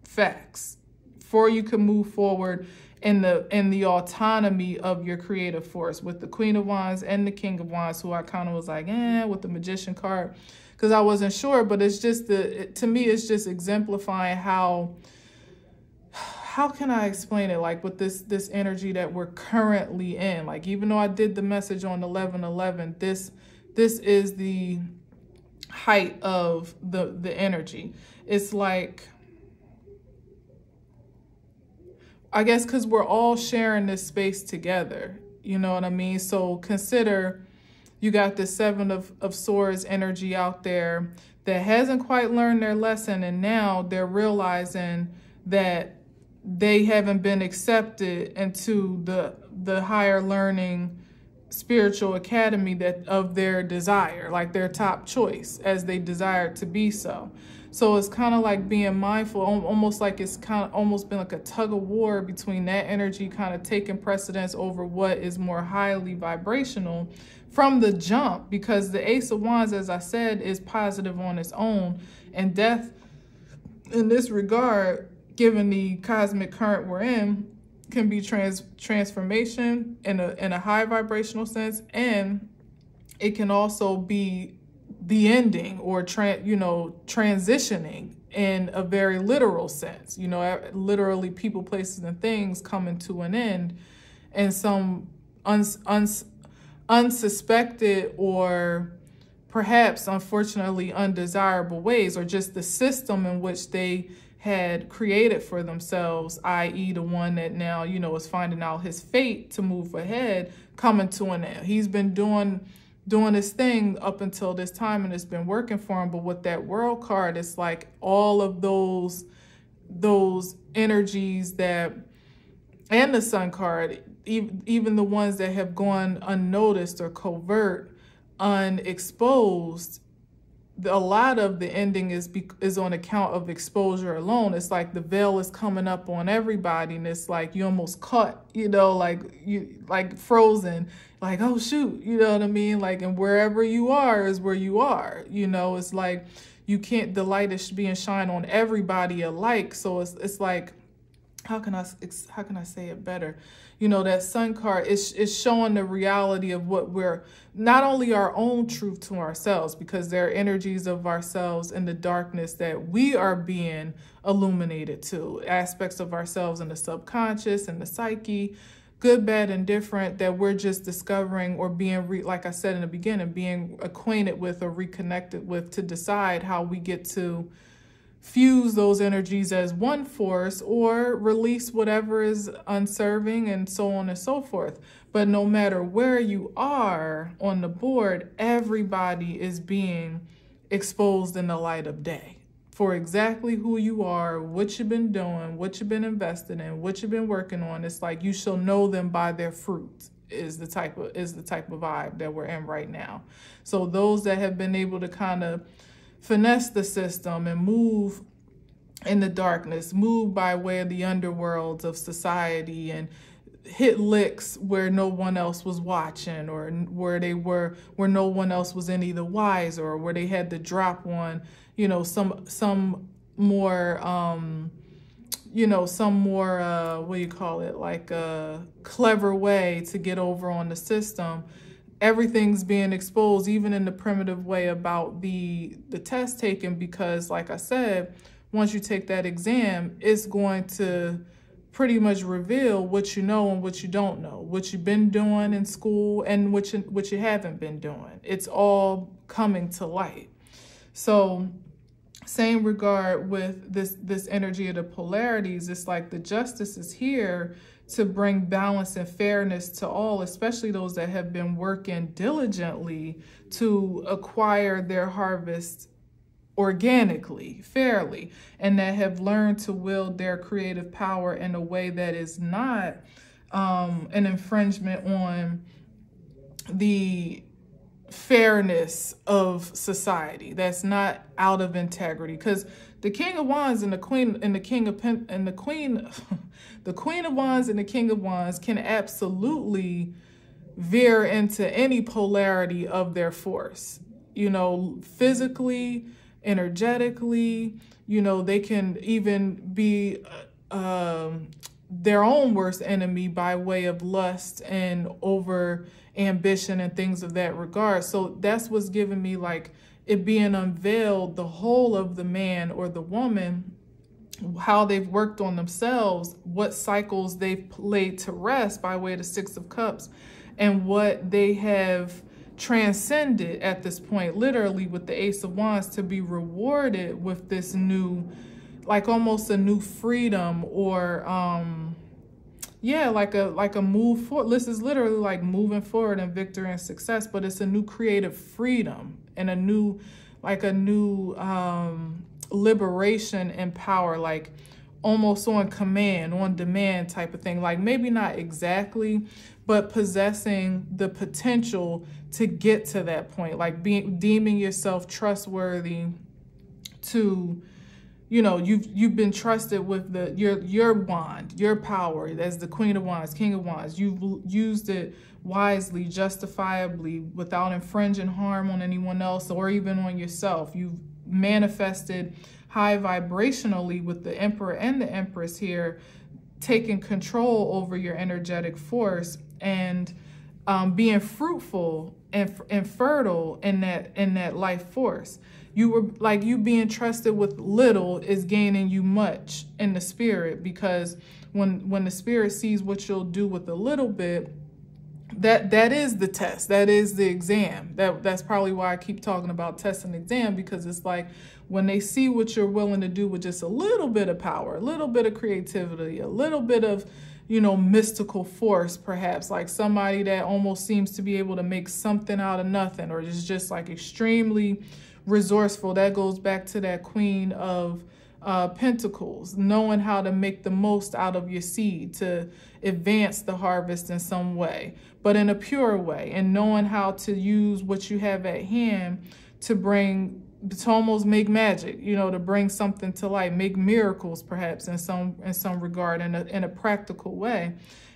Facts. Before you can move forward in the autonomy of your creative force, with the Queen of Wands and the King of Wands, who I kind of was like, with the Magician card, because I wasn't sure. But it's just to me, it's just exemplifying how can I explain it? Like, with this energy that we're currently in, like, even though I did the message on 11/11, this is the height of the energy. It's like, I guess because we're all sharing this space together, you know what I mean? So consider you got the Seven of Swords energy out there that hasn't quite learned their lesson, and now they're realizing that they haven't been accepted into the higher learning spiritual academy that of their desire, like their top choice, as they desire to be so. So it's kind of like being mindful, almost like it's kind of almost been like a tug of war between that energy kind of taking precedence over what is more highly vibrational from the jump, because the Ace of Wands, as I said, is positive on its own, and death in this regard, given the cosmic current we're in, can be transformation in a high vibrational sense, and it can also be the ending, or transitioning in a very literal sense. You know, literally people, places, and things coming to an end in some unsuspected or perhaps unfortunately undesirable ways, or just the system in which they had created for themselves, i.e. the one that now, you know, is finding out his fate to move ahead, coming to an end. He's been doing this thing up until this time, and it's been working for him. But with that World card, it's like all of those energies that, and the Sun card, even the ones that have gone unnoticed or covert, unexposed, a lot of the ending is on account of exposure alone. It's like the veil is coming up on everybody, and it's like you almost caught, you know, like frozen, like, oh shoot, you know what I mean? Like, and wherever you are is where you are, you know. It's like you can't, the light is being shined on everybody alike. So it's like, how can I say it better? You know, that Sun card is showing the reality of what we're, not only our own truth to ourselves, because there are energies of ourselves in the darkness that we are being illuminated to, aspects of ourselves in the subconscious and the psyche, good, bad, and different, that we're just discovering, or being, like I said in the beginning, being acquainted with or reconnected with, to decide how we get to fuse those energies as one force, or release whatever is unserving, and so on and so forth. But no matter where you are on the board, everybody is being exposed in the light of day for exactly who you are, what you've been doing, what you've been invested in, what you've been working on. It's like, you shall know them by their fruits. is the type of vibe that we're in right now. So those that have been able to kind of finesse the system and move in the darkness, move by way of the underworlds of society and hit licks where no one else was watching, or where no one else was any the wiser, or where they had to drop one, some more what do you call it, like a clever way to get over on the system. Everything's being exposed, even in the primitive way about the test taken, because like I said, once you take that exam, it's going to pretty much reveal what you know and what you don't know, what you've been doing in school and what you haven't been doing. It's all coming to light. So same regard with this energy of the polarities. It's like the justice is here to bring balance and fairness to all, especially those that have been working diligently to acquire their harvest organically, fairly, and that have learned to wield their creative power in a way that is not an infringement on the fairness of society, that's not out of integrity. Because the King of Wands and the Queen and the King of the Queen of Wands and the King of Wands can absolutely veer into any polarity of their force, physically, energetically. They can even be their own worst enemy by way of lust and over ambition and things of that regard. So that's what's giving me, like, it being unveiled, the whole of the man or the woman, how they've worked on themselves, what cycles they've laid to rest by way of the Six of Cups, and what they have transcended at this point, literally with the Ace of Wands, to be rewarded with this new, like almost a new freedom, or like a move forward. This is literally like moving forward in victory and success, but it's a new creative freedom and a new liberation and power, like almost on command, on demand type of thing. Like maybe not exactly, but possessing the potential to get to that point, like deeming yourself trustworthy to, you've been trusted with your wand, your power as the Queen of Wands, King of Wands. You've used it wisely, justifiably, without infringing harm on anyone else or even on yourself. You've manifested high vibrationally with the Emperor and the Empress here, taking control over your energetic force and being fruitful and fertile in that life force. You being trusted with little is gaining you much in the spirit, because when the spirit sees what you'll do with a little bit, that is the test, that is the exam. That's probably why I keep talking about test and exam, because it's like when they see what you're willing to do with just a little bit of power, a little bit of creativity, a little bit of mystical force, perhaps, like somebody that almost seems to be able to make something out of nothing, or is just like extremely resourceful. That goes back to that Queen of Pentacles, knowing how to make the most out of your seed to advance the harvest in some way, but in a pure way, and knowing how to use what you have at hand to almost make magic, to bring something to light, make miracles perhaps in some regard, in a practical way.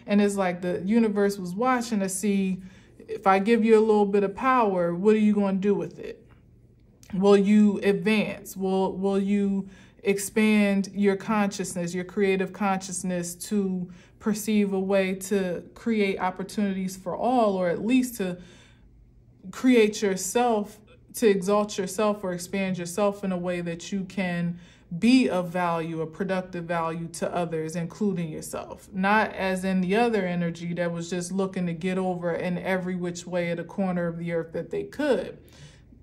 And it's like the universe was watching to see, if I give you a little bit of power, what are you going to do with it? Will you advance? Will you expand your consciousness, your creative consciousness, to perceive a way to create opportunities for all, or at least to create yourself, to exalt yourself or expand yourself in a way that you can be of value, a productive value to others, including yourself. Not as in the other energy that was just looking to get over in every which way at a corner of the earth that they could.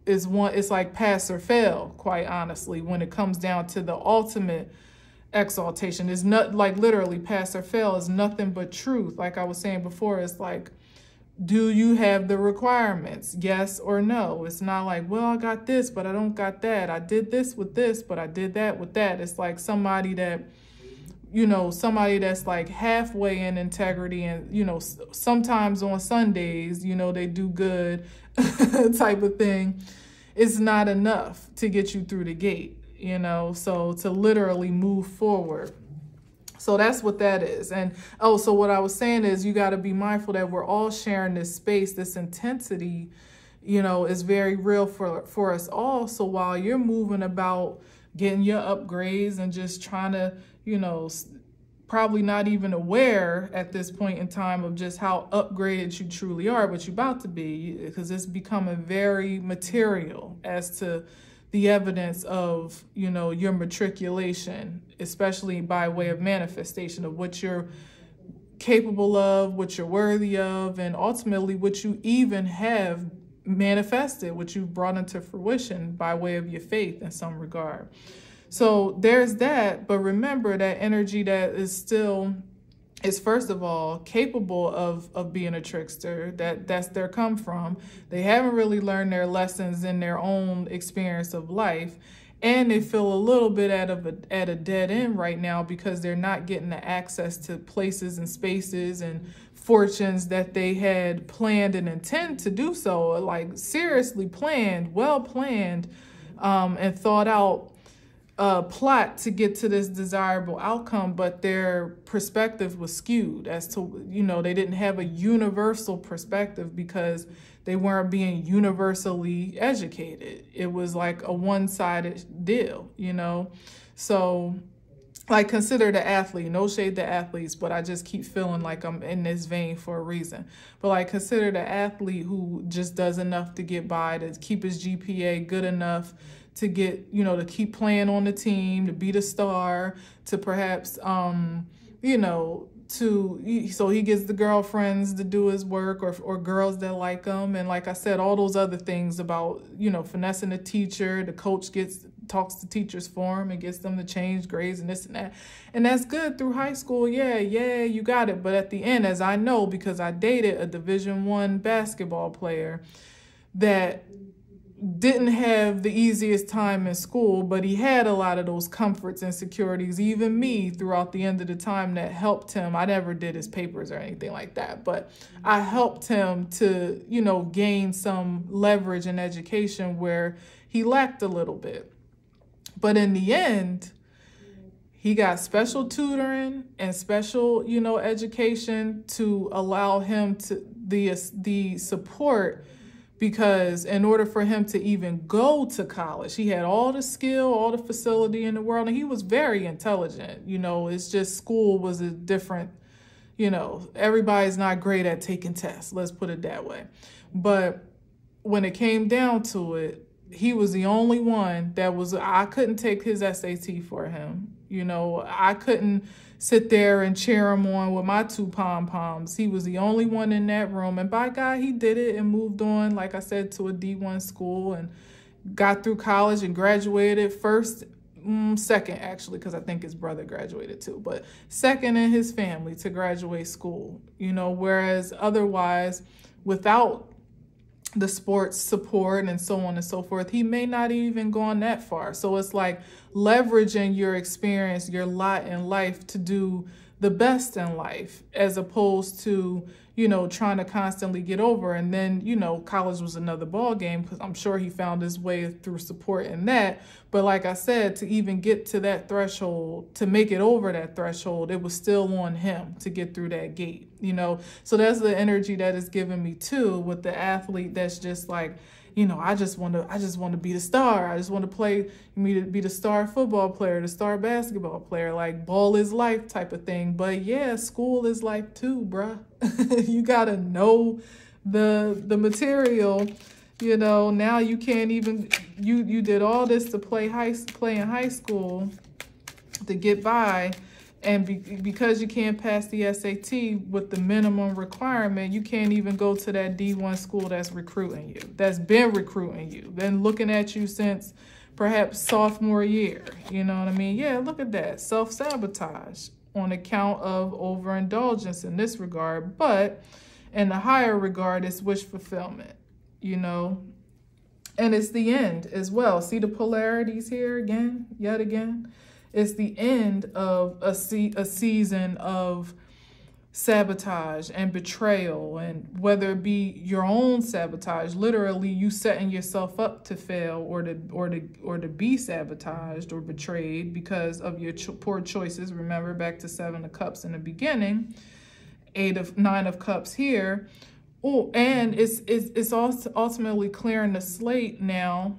It's like pass or fail, quite honestly, when it comes down to the ultimate exaltation. It's not like literally pass or fail is nothing but truth. Like I was saying before, it's like, do you have the requirements? Yes or no. It's not like, well, I got this, but I don't got that. I did this with this, but I did that with that. It's like somebody that you know, somebody that's like halfway in integrity and, you know, sometimes on Sundays, you know, they do good type of thing, it's not enough to get you through the gate, you know, so to literally move forward. So that's what that is. And oh, so what I was saying is you got to be mindful that we're all sharing this space, this intensity, you know, is very real for us all. So while you're moving about getting your upgrades and just trying to, you know, probably not even aware at this point in time of just how upgraded you truly are, but you're about to be, because it's becoming very material as to the evidence of, you know, your matriculation, especially by way of manifestation of what you're capable of, what you're worthy of, and ultimately what you even have manifested, what you've brought into fruition by way of your faith in some regard. So there's that, but remember that energy that is still is first of all capable of being a trickster, that's their come from. They haven't really learned their lessons in their own experience of life, and they feel a little bit at a dead end right now because they're not getting the access to places and spaces and fortunes that they had planned and intend to do so, like seriously planned, well planned, and thought out plot to get to this desirable outcome, but their perspective was skewed as to, you know, they didn't have a universal perspective because they weren't being universally educated. It was like a one-sided deal, you know? So like, consider the athlete, no shade to athletes, but I just keep feeling like I'm in this vein for a reason. But like, consider the athlete who just does enough to get by, to keep his GPA good enough to get, you know, to keep playing on the team, to be the star, to perhaps, you know, so he gets the girlfriends to do his work, or girls that like him. And like I said, all those other things about, you know, finessing the teacher, the coach talks to teachers for him and gets them to change grades and this and that. And that's good through high school. Yeah, you got it. But at the end, as I know, because I dated a Division I basketball player that didn't have the easiest time in school, but he had a lot of those comforts and securities, even me, throughout the end of the time, that helped him. I never did his papers or anything like that, but I helped him to, you know, gain some leverage in education where he lacked a little bit. But in the end, he got special tutoring and special, you know, education to allow him to the support, because in order for him to even go to college, he had all the skill, all the facility in the world, and he was very intelligent. You know, it's just school was a different, you know, everybody's not great at taking tests, let's put it that way. But when it came down to it, he was the only one that was, I couldn't take his SAT for him. You know, I couldn't sit there and cheer him on with my 2 pom-poms. He was the only one in that room. And by God, he did it and moved on, like I said, to a D1 school and got through college and graduated second, actually, because I think his brother graduated too, but second in his family to graduate school, you know, whereas otherwise, without the sports support and so on and so forth, he may not even gone that far. So it's like leveraging your experience, your lot in life to do the best in life, as opposed to, you know, trying to constantly get over. And then, you know, college was another ball game, because I'm sure he found his way through support in that. But like I said, to even get to that threshold, to make it over that threshold, it was still on him to get through that gate, you know. So that's the energy that is giving me too, with the athlete that's just like, you know, I just want to be the star. I just want to be the star football player, the star basketball player, like ball is life type of thing. But yeah, school is life too, bruh. You got to know the material, you know. Now you can't even, you did all this to play in high school to get by. And because you can't pass the SAT with the minimum requirement, you can't even go to that D1 school that's recruiting you, that's been recruiting you, been looking at you since perhaps sophomore year. You know what I mean? Yeah, look at that. Self-sabotage on account of overindulgence in this regard. But in the higher regard, it's wish fulfillment, you know. And it's the end as well. See the polarities here again, yet again? It's the end of a season of sabotage and betrayal, and whether it be your own sabotage, literally you setting yourself up to fail or to be sabotaged or betrayed because of your poor choices. Remember back to 7 of Cups in the beginning, 9 of Cups here. Oh, and it's also ultimately clearing the slate now,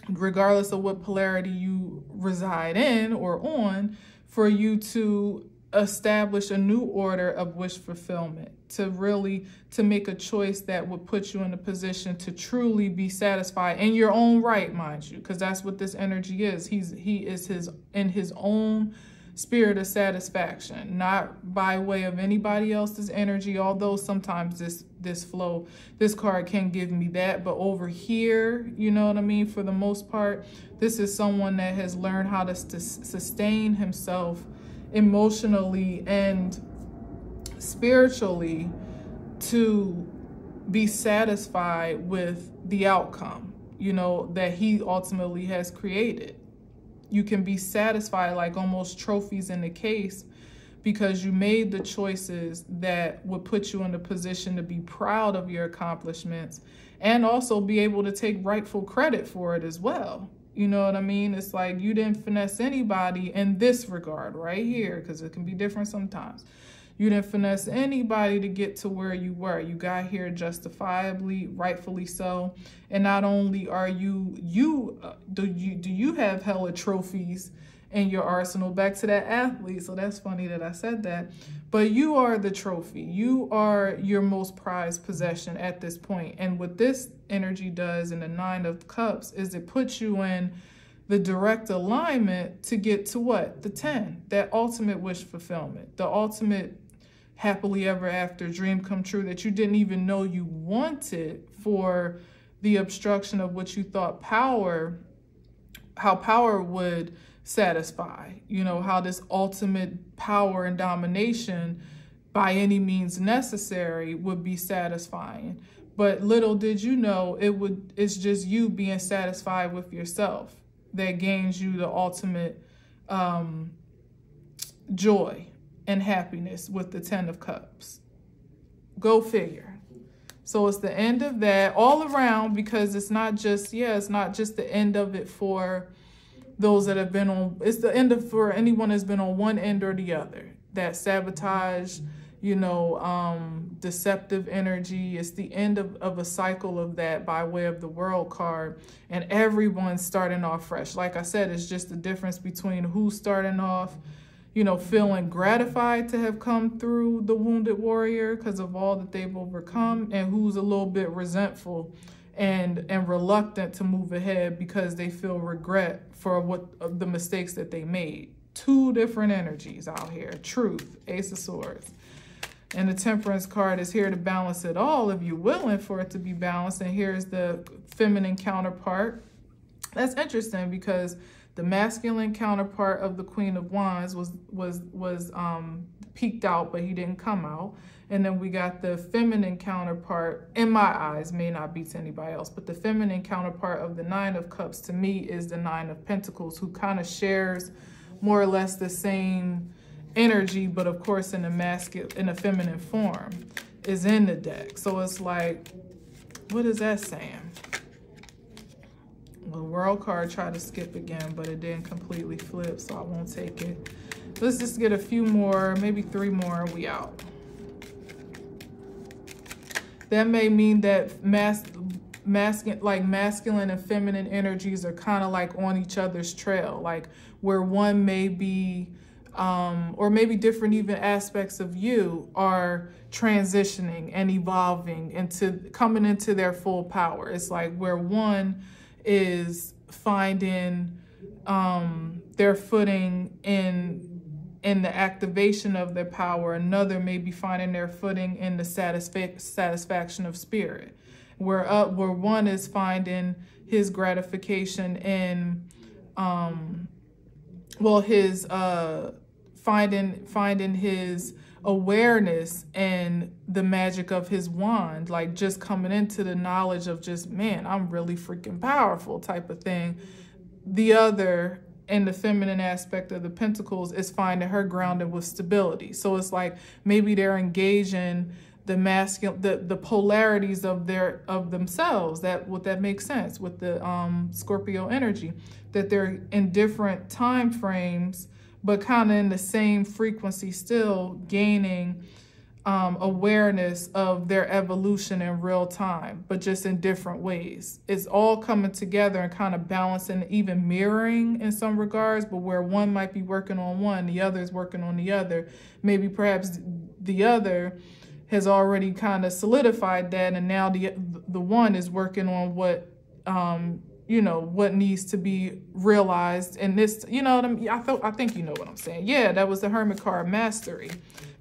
regardless of what polarity you reside in or on, for you to establish a new order of wish fulfillment, to make a choice that would put you in a position to truly be satisfied in your own right, mind you, because that's what this energy is. He is in his own spirit of satisfaction, not by way of anybody else's energy, although sometimes this card can give me that. But over here, you know what I mean, for the most part, this is someone that has learned how to sustain himself emotionally and spiritually to be satisfied with the outcome, you know, that he ultimately has created. You can be satisfied like almost trophies in the case because you made the choices that would put you in a position to be proud of your accomplishments and also be able to take rightful credit for it as well. You know what I mean? It's like you didn't finesse anybody in this regard right here, because it can be different sometimes. You didn't finesse anybody to get to where you were. You got here justifiably, rightfully so. And not only are do you have hella trophies in your arsenal, back to that athlete. So that's funny that I said that. But you are the trophy. You are your most prized possession at this point. And what this energy does in the 9 of Cups is it puts you in the direct alignment to get to what? The 10, that ultimate wish fulfillment, the ultimate happily ever after dream come true that you didn't even know you wanted for the obstruction of what you thought how power would satisfy, you know, how this ultimate power and domination by any means necessary would be satisfying. But little did you know it's just you being satisfied with yourself that gains you the ultimate joy and happiness with the 10 of Cups. Go figure. So it's the end of that all around, because it's not just the end of it for those that have been on, it's the end of for anyone that's been on one end or the other. That sabotage, you know, deceptive energy. It's the end of a cycle of that by way of the World card, and everyone's starting off fresh. Like I said, it's just the difference between who's starting off, you know, feeling gratified to have come through the Wounded Warrior because of all that they've overcome, and who's a little bit resentful and reluctant to move ahead because they feel regret for the mistakes that they made. Two different energies out here. Truth, Ace of Swords. And the Temperance card is here to balance it all if you're willing for it to be balanced. And here's the feminine counterpart. That's interesting because the masculine counterpart of the Queen of Wands was peeked out, but he didn't come out. And then we got the feminine counterpart, in my eyes, may not be to anybody else, but the feminine counterpart of the 9 of Cups to me is the 9 of Pentacles, who kind of shares more or less the same energy, but of course in a feminine form is in the deck. So it's like, what is that saying? Well, World card tried to skip again, but it didn't completely flip, so I won't take it. Let's just get a few more, maybe 3 more, and we out. That may mean that masculine and feminine energies are kind of like on each other's trail, like where one may be, or maybe different even aspects of you are transitioning and evolving into coming into their full power. It's like where one is finding their footing in the activation of their power, another may be finding their footing in the satisfaction of spirit, where one is finding his gratification in finding his awareness and the magic of his wand, like just coming into the knowledge of just, man, I'm really freaking powerful type of thing. The other and the feminine aspect of the Pentacles is finding her grounded with stability. So it's like maybe they're engaging the masculine, the polarities of themselves. Would that make sense with the Scorpio energy, that they're in different time frames, but kind of in the same frequency, still gaining awareness of their evolution in real time, but just in different ways. It's all coming together and kind of balancing, even mirroring in some regards, but where one might be working on one, the other is working on the other. Maybe perhaps the other has already kind of solidified that, and now the one is working on what what needs to be realized. And this, you know what I mean? I think you know what I'm saying. Yeah, that was the Hermit card, mastery.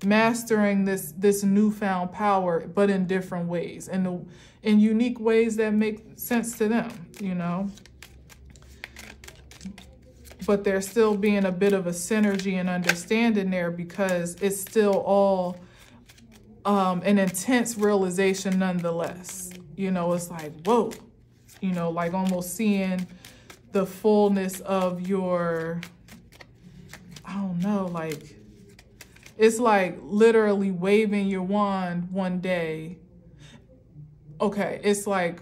Mastering this newfound power, but in different ways, and in unique ways that make sense to them, you know. But there's still being a bit of a synergy and understanding there, because it's still all an intense realization nonetheless. You know, it's like, whoa, you know, like almost seeing the fullness of your, I don't know, like, it's like literally waving your wand one day. Okay, it's like,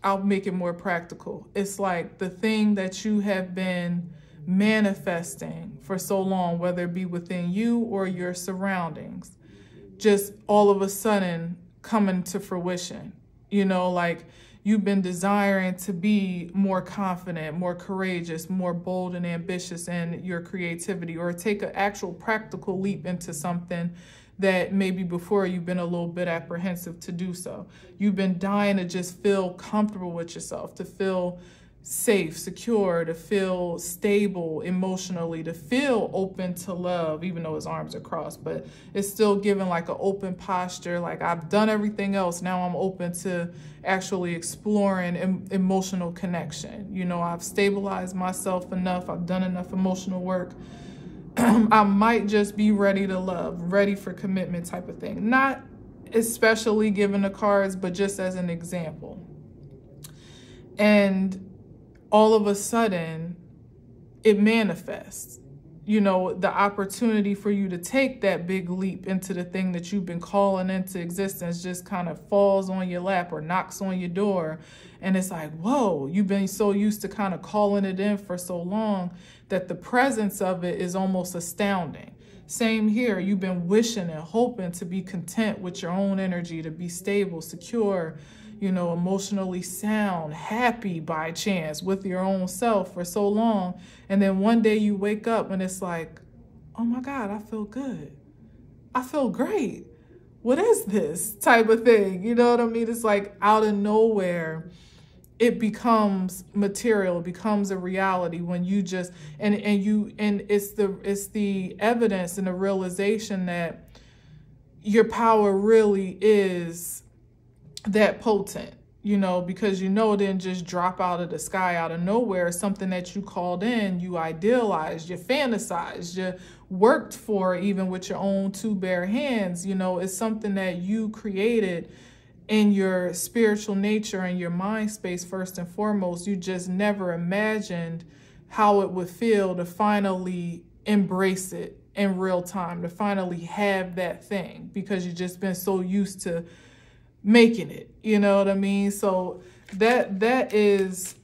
I'll make it more practical. It's like the thing that you have been manifesting for so long, whether it be within you or your surroundings, just all of a sudden coming to fruition. You know, like you've been desiring to be more confident, more courageous, more bold and ambitious in your creativity, or take an actual practical leap into something that maybe before you've been a little bit apprehensive to do so. You've been dying to just feel comfortable with yourself, to feel safe, secure, to feel stable emotionally, to feel open to love, even though his arms are crossed, but it's still given like an open posture. Like, I've done everything else. Now I'm open to actually exploring emotional connection. You know, I've stabilized myself enough. I've done enough emotional work. I might just be ready to love, ready for commitment type of thing. Not especially given the cards, but just as an example. And all of a sudden it manifests, you know, the opportunity for you to take that big leap into the thing that you've been calling into existence just kind of falls on your lap or knocks on your door. And it's like, whoa, you've been so used to kind of calling it in for so long that the presence of it is almost astounding. Same here. You've been wishing and hoping to be content with your own energy, to be stable, secure, you know, emotionally sound, happy by chance with your own self for so long. And then one day you wake up and it's like, oh my God, I feel good. I feel great. What is this type of thing? You know what I mean? It's like out of nowhere, it becomes material, becomes a reality when you just, and it's the evidence and the realization that your power really is that potent, you know, because you know it didn't just drop out of the sky, out of nowhere. It's something that you called in, you idealized, you fantasized, you worked for, even with your own two bare hands. You know, it's something that you created in your spiritual nature and your mind space first and foremost. You just never imagined how it would feel to finally embrace it in real time, to finally have that thing, because you've just been so used to making it, you know what I mean? So that is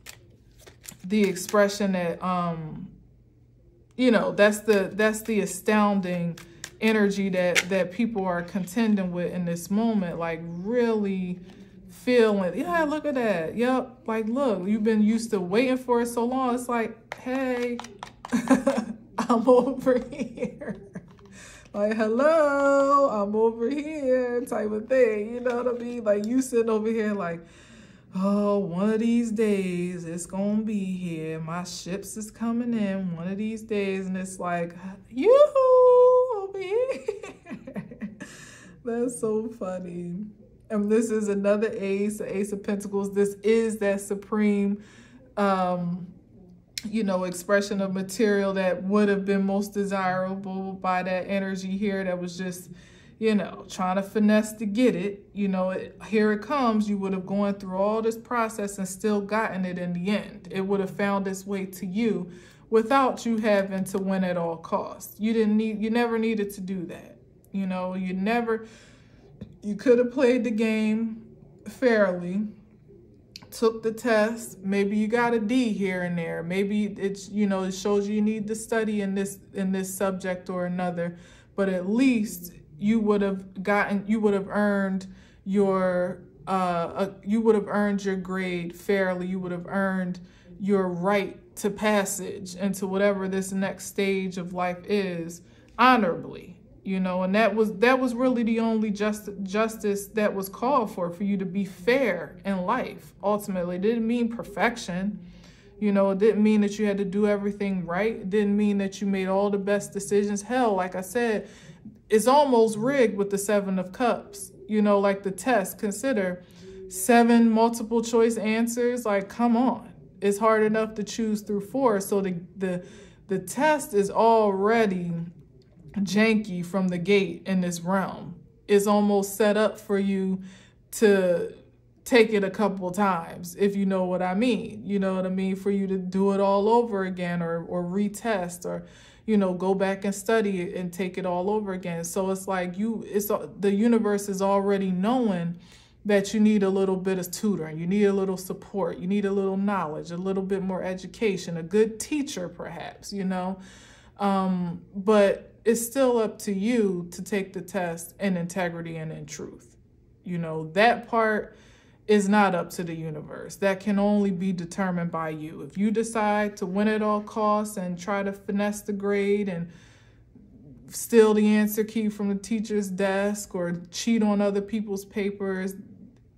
the expression that you know, that's the astounding energy that people are contending with in this moment. Like really feeling, yeah, look at that. Yep, like look, you've been used to waiting for it so long. It's like, hey, I'm over here. Like, hello, I'm over here type of thing. You know what I mean? Like you sitting over here like, oh, one of these days it's going to be here. My ships is coming in one of these days. And it's like, yoo-hoo, over here. That's so funny. And this is another ace, the Ace of Pentacles. This is that supreme, you know, expression of material that would have been most desirable by that energy here that was just, you know, trying to finesse to get it. You know, here it comes. You would have gone through all this process and still gotten it in the end. It would have found its way to you without you having to win at all costs. You never needed to do that. You know, you could have played the game fairly, took the test. Maybe you got a D here and there. Maybe it's, you know, it shows you need to study in this subject or another, but at least you would have earned your grade fairly. You would have earned your right to passage into whatever this next stage of life is honorably. You know, and that was really the only justice that was called for you to be fair in life. Ultimately, it didn't mean perfection. You know, it didn't mean that you had to do everything right. It didn't mean that you made all the best decisions. Hell, like I said, it's almost rigged with the 7 of Cups. You know, like the test. Consider 7 multiple choice answers. Like, come on, it's hard enough to choose through 4. So the test is already janky from the gate in this realm. It's almost set up for you to take it a couple times, if you know what I mean. You know what I mean? For you to do it all over again, or retest, or, you know, go back and study it and take it all over again. So it's like the universe is already knowing that you need a little bit of tutoring, you need a little support, you need a little knowledge, a little bit more education, a good teacher perhaps, you know. But it's still up to you to take the test in integrity and in truth. You know, that part is not up to the universe. That can only be determined by you. If you decide to win at all costs and try to finesse the grade and steal the answer key from the teacher's desk or cheat on other people's papers,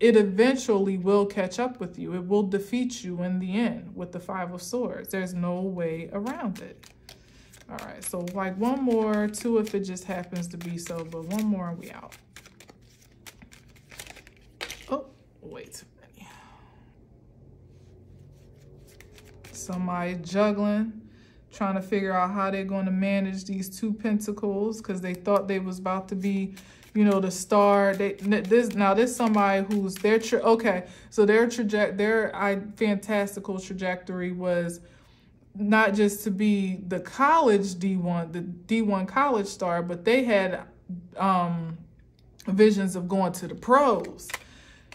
it eventually will catch up with you. It will defeat you in the end with the 5 of Swords. There's no way around it. All right, so like one more, 2 if it just happens to be so, but one more and we out. Oh, wait too many. Somebody juggling, trying to figure out how they're going to manage these 2 pentacles because they thought they was about to be, you know, the star. This somebody who's their fantastical trajectory was not just to be the college D1, the D1 college star, but they had visions of going to the pros.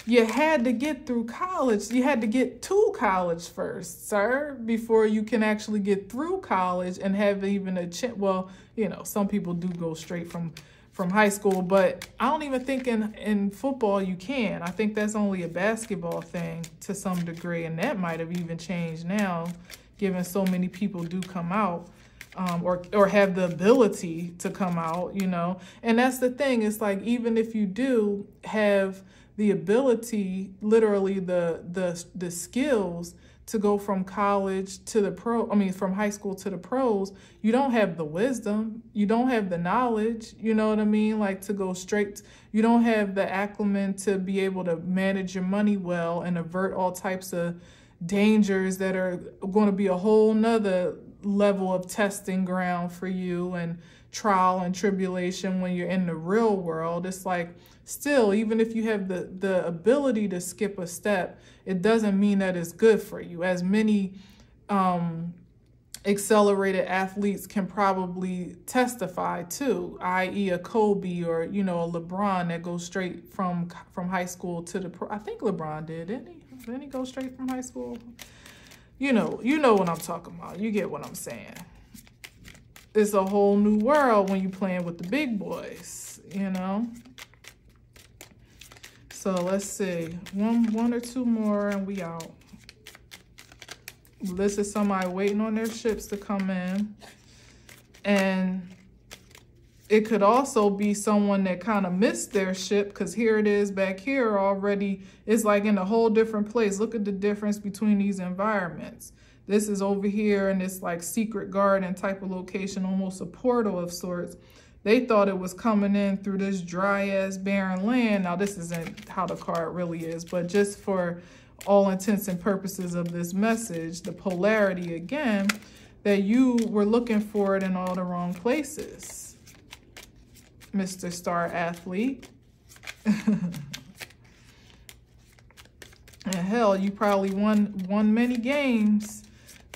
You had to get through college. You had to get to college first, sir, before you can actually get through college and have even a chance. Well, you know, some people do go straight from high school, but I don't even think in football you can. I think that's only a basketball thing to some degree, and that might have even changed now, given so many people do come out or have the ability to come out, you know. And that's the thing. It's like, even if you do have the ability, literally the skills to go from college to the from high school to the pros, you don't have the wisdom, you don't have the knowledge, you know what I mean? Like, to go straight, you don't have the acumen to be able to manage your money well and avert all types of dangers that are going to be a whole nother level of testing ground for you and trial and tribulation when you're in the real world. It's like, still, even if you have the ability to skip a step, it doesn't mean that it's good for you. As many accelerated athletes can probably testify to, i.e. a Kobe or, you know, a LeBron that goes straight from high school to the pro. I think LeBron did, didn't he? Didn't he go straight from high school? You know what I'm talking about. You get what I'm saying. It's a whole new world when you're playing with the big boys, you know? So let's see. One or 2 more and we out. This is somebody waiting on their ships to come in. And it could also be someone that kind of missed their ship, because here it is back here already. It's like in a whole different place. Look at the difference between these environments. This is over here in this like secret garden type of location, almost a portal of sorts. They thought it was coming in through this dry ass barren land. Now this isn't how the card really is, but just for all intents and purposes of this message, the polarity again, that you were looking for it in all the wrong places, Mr. Star Athlete. And hell, you probably won many games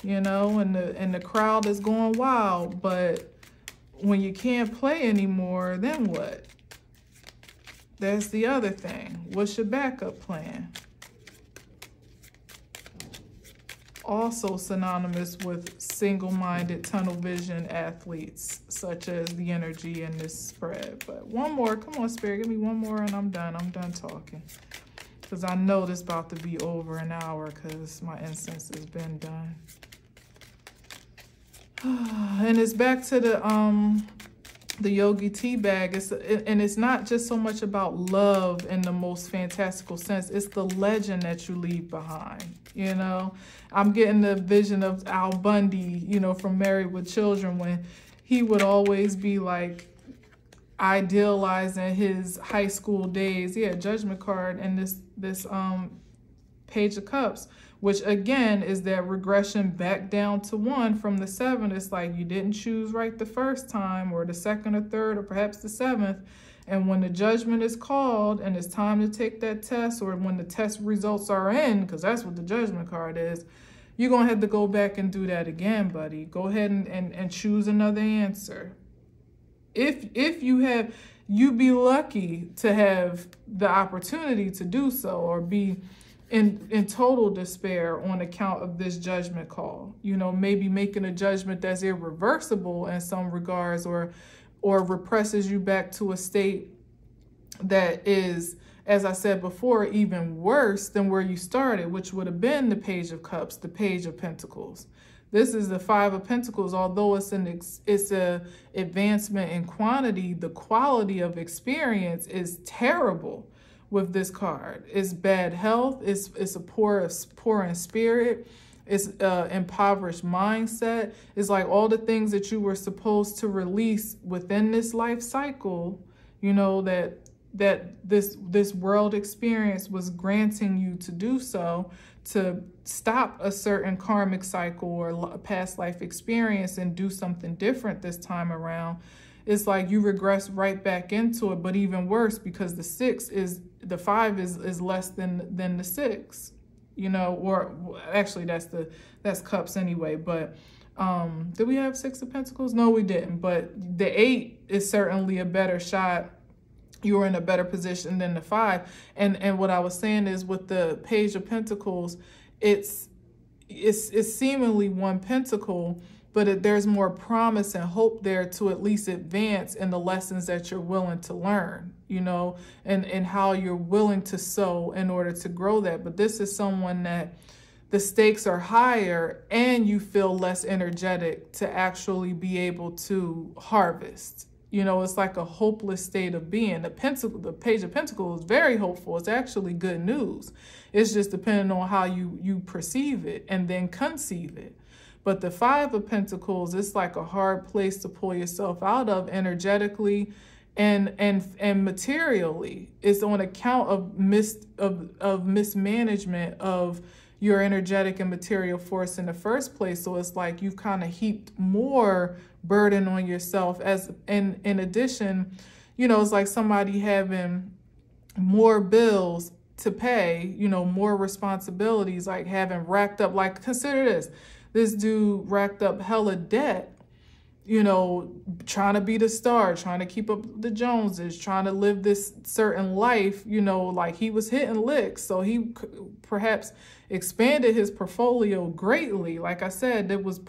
you know, and the crowd is going wild. But when you can't play anymore, then what? That's the other thing. What's your backup plan? Also synonymous with single-minded tunnel vision athletes, such as the energy in this spread. But one more, come on, Spirit, give me one more and I'm done. I'm done talking. Because I know this about to be over an hour because my incense has been done. And it's back to the Yogi tea bag. And it's not just so much about love in the most fantastical sense. It's the legend that you leave behind, you know. I'm getting the vision of Al Bundy, you know, from Married with Children, when he would always be like idealizing his high school days. Yeah, Judgment card and this Page of Cups, which again is that regression back down to 1 from the 7. It's like you didn't choose right the first time, or the 2nd or 3rd, or perhaps the 7th. And when the judgment is called and it's time to take that test, or when the test results are in, because that's what the Judgment card is, you're going to have to go back and do that again, buddy. Go ahead and choose another answer. If you have, you'd be lucky to have the opportunity to do so, or be in total despair on account of this judgment call. You know, maybe making a judgment that's irreversible in some regards, or represses you back to a state that is, as I said before, even worse than where you started, which would have been the Page of Cups, the Page of Pentacles. This is the 5 of Pentacles. Although it's a advancement in quantity, the quality of experience is terrible with this card. It's bad health. It's a poor in spirit. It's impoverished mindset. It's like all the things that you were supposed to release within this life cycle, you know, that this world experience was granting you to do so, to stop a certain karmic cycle or a past life experience and do something different this time around. It's like you regress right back into it, but even worse, because the 5 is less than the 6, you know, or actually that's Cups anyway. But did we have 6 of Pentacles? No, we didn't. But the 8 is certainly a better shot. You were in a better position than the 5. And what I was saying is, with the Page of Pentacles, it's seemingly 1 pentacle, but there's more promise and hope there to at least advance in the lessons that you're willing to learn, you know, and how you're willing to sow in order to grow that. But this is someone that the stakes are higher and you feel less energetic to actually be able to harvest. You know, it's like a hopeless state of being. The Page of Pentacles is very hopeful. It's actually good news. It's just depending on how you perceive it and then conceive it. But the 5 of Pentacles, it's like a hard place to pull yourself out of energetically and materially. It's on account of mismanagement of your energetic and material force in the first place. So it's like you've kind of heaped more burden on yourself, in addition, you know, it's like somebody having more bills to pay, you know, more responsibilities, like having racked up, like consider this dude racked up hella debt, you know, trying to be the star, trying to keep up with the Joneses, trying to live this certain life, you know, like he was hitting licks. So he perhaps expanded his portfolio greatly. Like I said, it was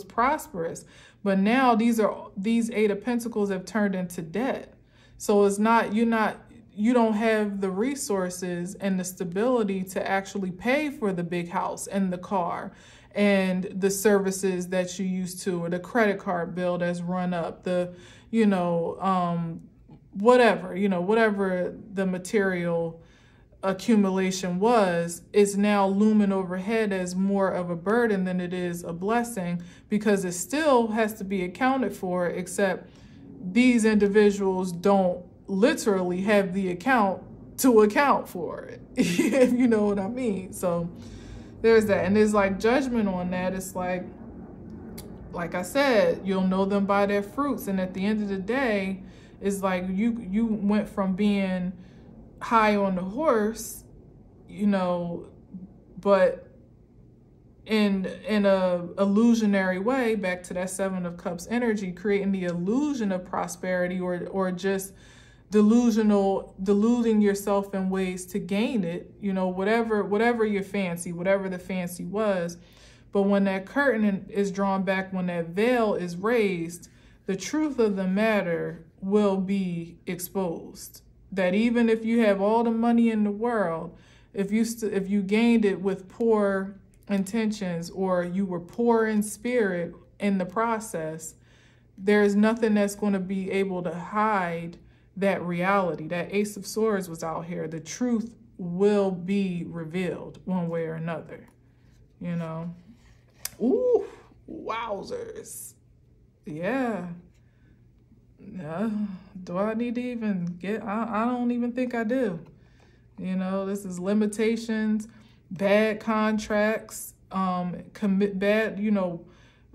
prosperous. But now these 8 of Pentacles have turned into debt. So it's not, you don't have the resources and the stability to actually pay for the big house and the car and the services that you used to, or the credit card bill that's run up, the, you know, whatever the material accumulation was, is now looming overhead as more of a burden than it is a blessing, because it still has to be accounted for, except these individuals don't literally have the account to account for it, if you know what I mean. So there's that. And there's like judgment on that. It's like I said, you'll know them by their fruits. And at the end of the day, it's like you went from being high on the horse, you know, but in a illusionary way, back to that Seven of Cups energy, creating the illusion of prosperity, or just deluding yourself in ways to gain it, you know, whatever your fancy, whatever the fancy was. But when that curtain is drawn back, when that veil is raised, the truth of the matter will be exposed. That even if you have all the money in the world, if you gained it with poor intentions, or you were poor in spirit in the process, there's nothing that's going to be able to hide that reality. That Ace of Swords was out here. The truth will be revealed one way or another, you know. Ooh, wowzers. Yeah. Do I need to even get, I don't even think I do. You know, this is limitations, bad contracts, bad, you know,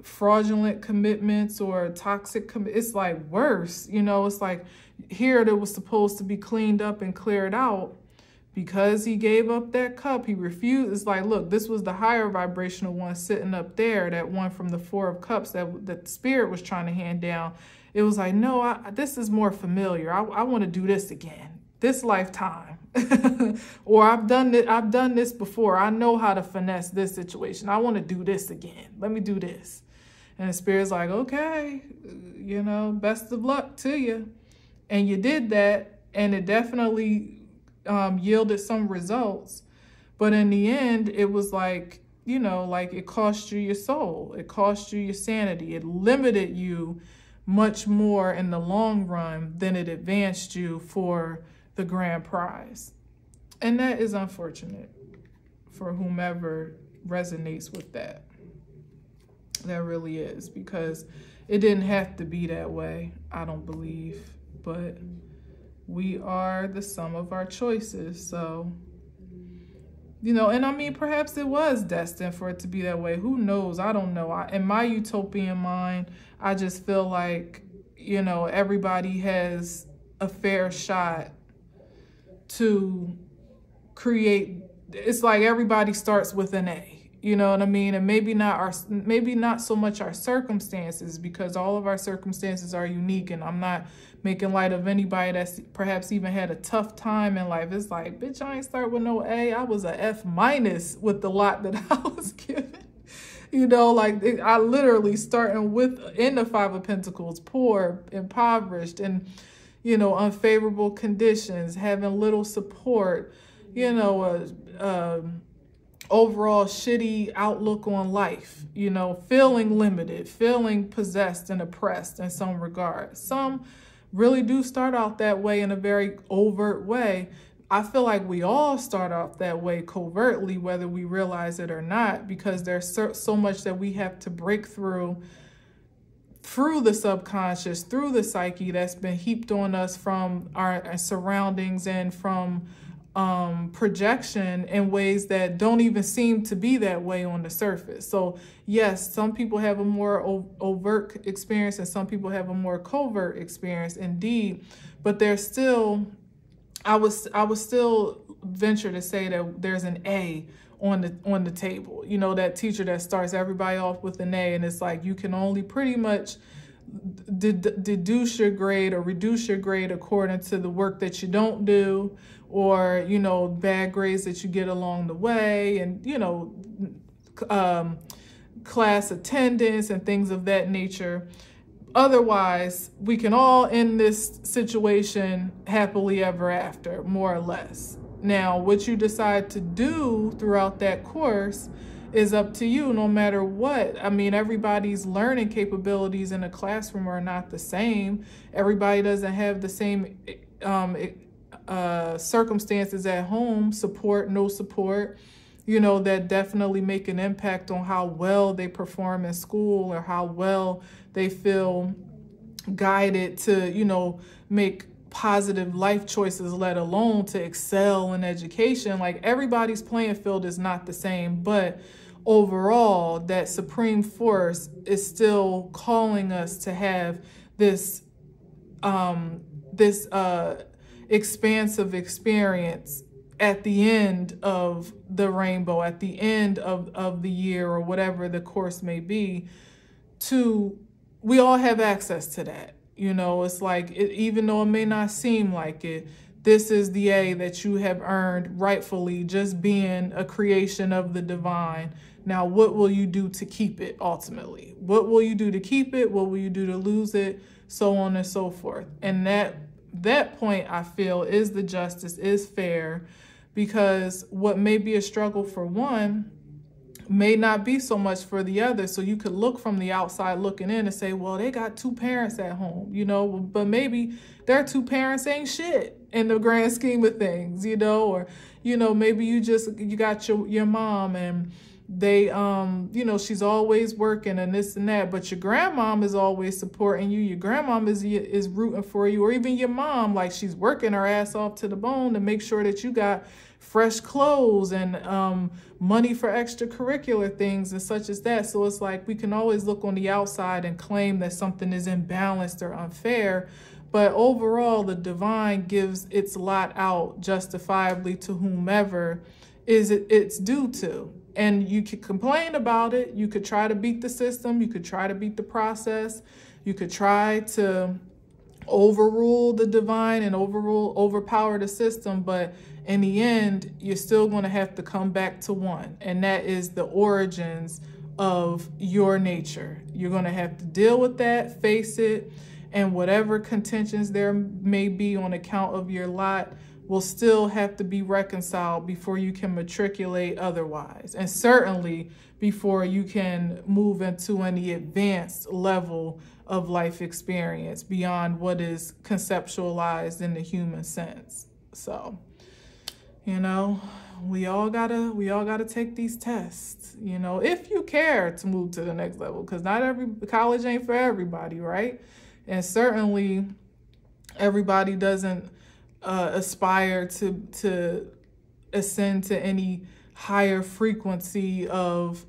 fraudulent commitments, or toxic it's like worse, you know. It's like here that was supposed to be cleaned up and cleared out. Because he gave up that cup, he refused. It's like, look, this was the higher vibrational one sitting up there, that one from the Four of Cups that the spirit was trying to hand down. It was like, no, this is more familiar. I want to do this again, this lifetime. Or I've done this before. I know how to finesse this situation. I want to do this again. Let me do this. And the spirit's like, okay, you know, best of luck to you. And you did that, and it definitely yielded some results. But in the end, it was like, you know, like it cost you your soul. It cost you your sanity. It limited you much more in the long run than it advanced you for the grand prize. And that is unfortunate for whomever resonates with that. That really is, because it didn't have to be that way, I don't believe. But we are the sum of our choices. So, you know, and I mean, perhaps it was destined for it to be that way. Who knows? I don't know. In my utopian mind, I just feel like, you know, everybody has a fair shot to create. It's like everybody starts with an A. You know what I mean? And maybe not so much our circumstances, because all of our circumstances are unique, and I'm not making light of anybody that's perhaps even had a tough time in life. It's like, bitch, I ain't start with no A. I was a F- with the lot that I was given. You know, like I literally starting with in the Five of Pentacles, poor, impoverished, and, you know, unfavorable conditions, having little support, you know, overall shitty outlook on life, you know, feeling limited, feeling possessed and oppressed in some regard. Some really do start out that way in a very overt way. I feel like we all start off that way covertly, whether we realize it or not, because there's so much that we have to break through the subconscious, through the psyche that's been heaped on us from our surroundings and from projection in ways that don't even seem to be that way on the surface. So yes, some people have a more overt experience and some people have a more covert experience, indeed. But there's still, I would still venture to say that there's an A on the table. You know, that teacher that starts everybody off with an A, and it's like you can only pretty much deduce your grade or reduce your grade according to the work that you don't do, or, you know, bad grades that you get along the way, and, you know, class attendance and things of that nature. Otherwise, we can all end this situation happily ever after, more or less. Now, what you decide to do throughout that course is up to you, no matter what. I mean, everybody's learning capabilities in a classroom are not the same. Everybody doesn't have the same circumstances at home, support, no support, you know, that definitely make an impact on how well they perform in school or how well they feel guided to, you know, make positive life choices, let alone to excel in education. Like, everybody's playing field is not the same, but overall, that supreme force is still calling us to have this expansive experience at the end of the rainbow, at the end of the year, or whatever the course may be, we all have access to that. You know, it's like, even though it may not seem like it, this is the A that you have earned rightfully, just being a creation of the divine. Now, what will you do to keep it ultimately? What will you do to keep it? What will you do to lose it? So on and so forth. And that point, I feel, is the justice, is fair, because what may be a struggle for one may not be so much for the other. So you could look from the outside looking in and say, well, they got two parents at home, you know, but maybe their two parents ain't shit in the grand scheme of things, you know, or, you know, maybe you got your mom, and they, you know, she's always working and this and that, but your grandmom is always supporting you. Your grandmom is rooting for you, or even your mom, like, she's working her ass off to the bone to make sure that you got fresh clothes and money for extracurricular things and such as that. So it's like, we can always look on the outside and claim that something is imbalanced or unfair, but overall the divine gives its lot out justifiably to whomever it's due to. And you could complain about it. You could try to beat the system. You could try to beat the process. You could try to overrule the divine and overpower the system. But in the end, you're still going to have to come back to one. And that is the origins of your nature. You're going to have to deal with that, face it, and whatever contentions there may be on account of your lot will still have to be reconciled before you can matriculate otherwise. And certainly before you can move into any advanced level of life experience beyond what is conceptualized in the human sense. So, you know, we all gotta take these tests, you know, if you care to move to the next level, because college ain't for everybody, right? And certainly everybody doesn't aspire to ascend to any higher frequency of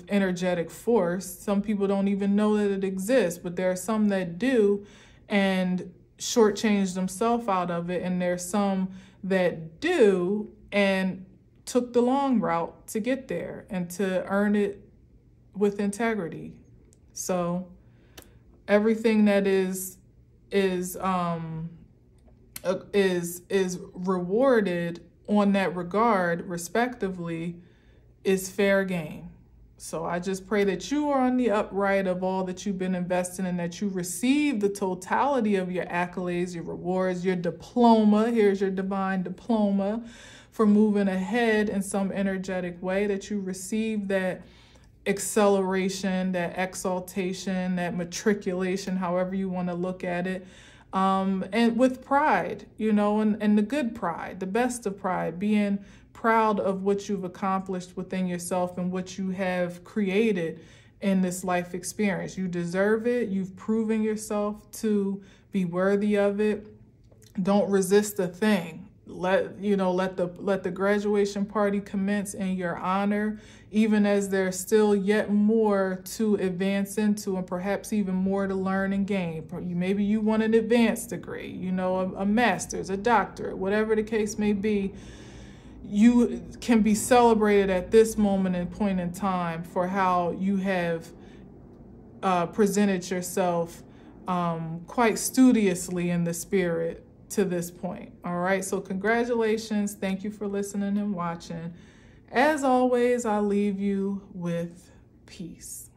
energetic force. Some people don't even know that it exists, but there are some that do and shortchange themselves out of it. And there's some that do and took the long route to get there and to earn it with integrity. So everything that is rewarded on that regard, respectively, is fair game. So I just pray that you are on the upright of all that you've been investing in, that you receive the totality of your accolades, your rewards, your diploma. Here's your divine diploma for moving ahead in some energetic way, that you receive that acceleration, that exaltation, that matriculation, however you want to look at it. And with pride, you know, and the good pride, the best of pride, being proud of what you've accomplished within yourself and what you have created in this life experience. You deserve it. You've proven yourself to be worthy of it. Don't resist a thing. Let the graduation party commence in your honor, even as there's still yet more to advance into and perhaps even more to learn and gain. Maybe you want an advanced degree, you know, a master's, a doctorate, whatever the case may be. You can be celebrated at this moment and point in time for how you have presented yourself quite studiously in the spirit to this point. All right. So congratulations. Thank you for listening and watching. As always, I leave you with peace.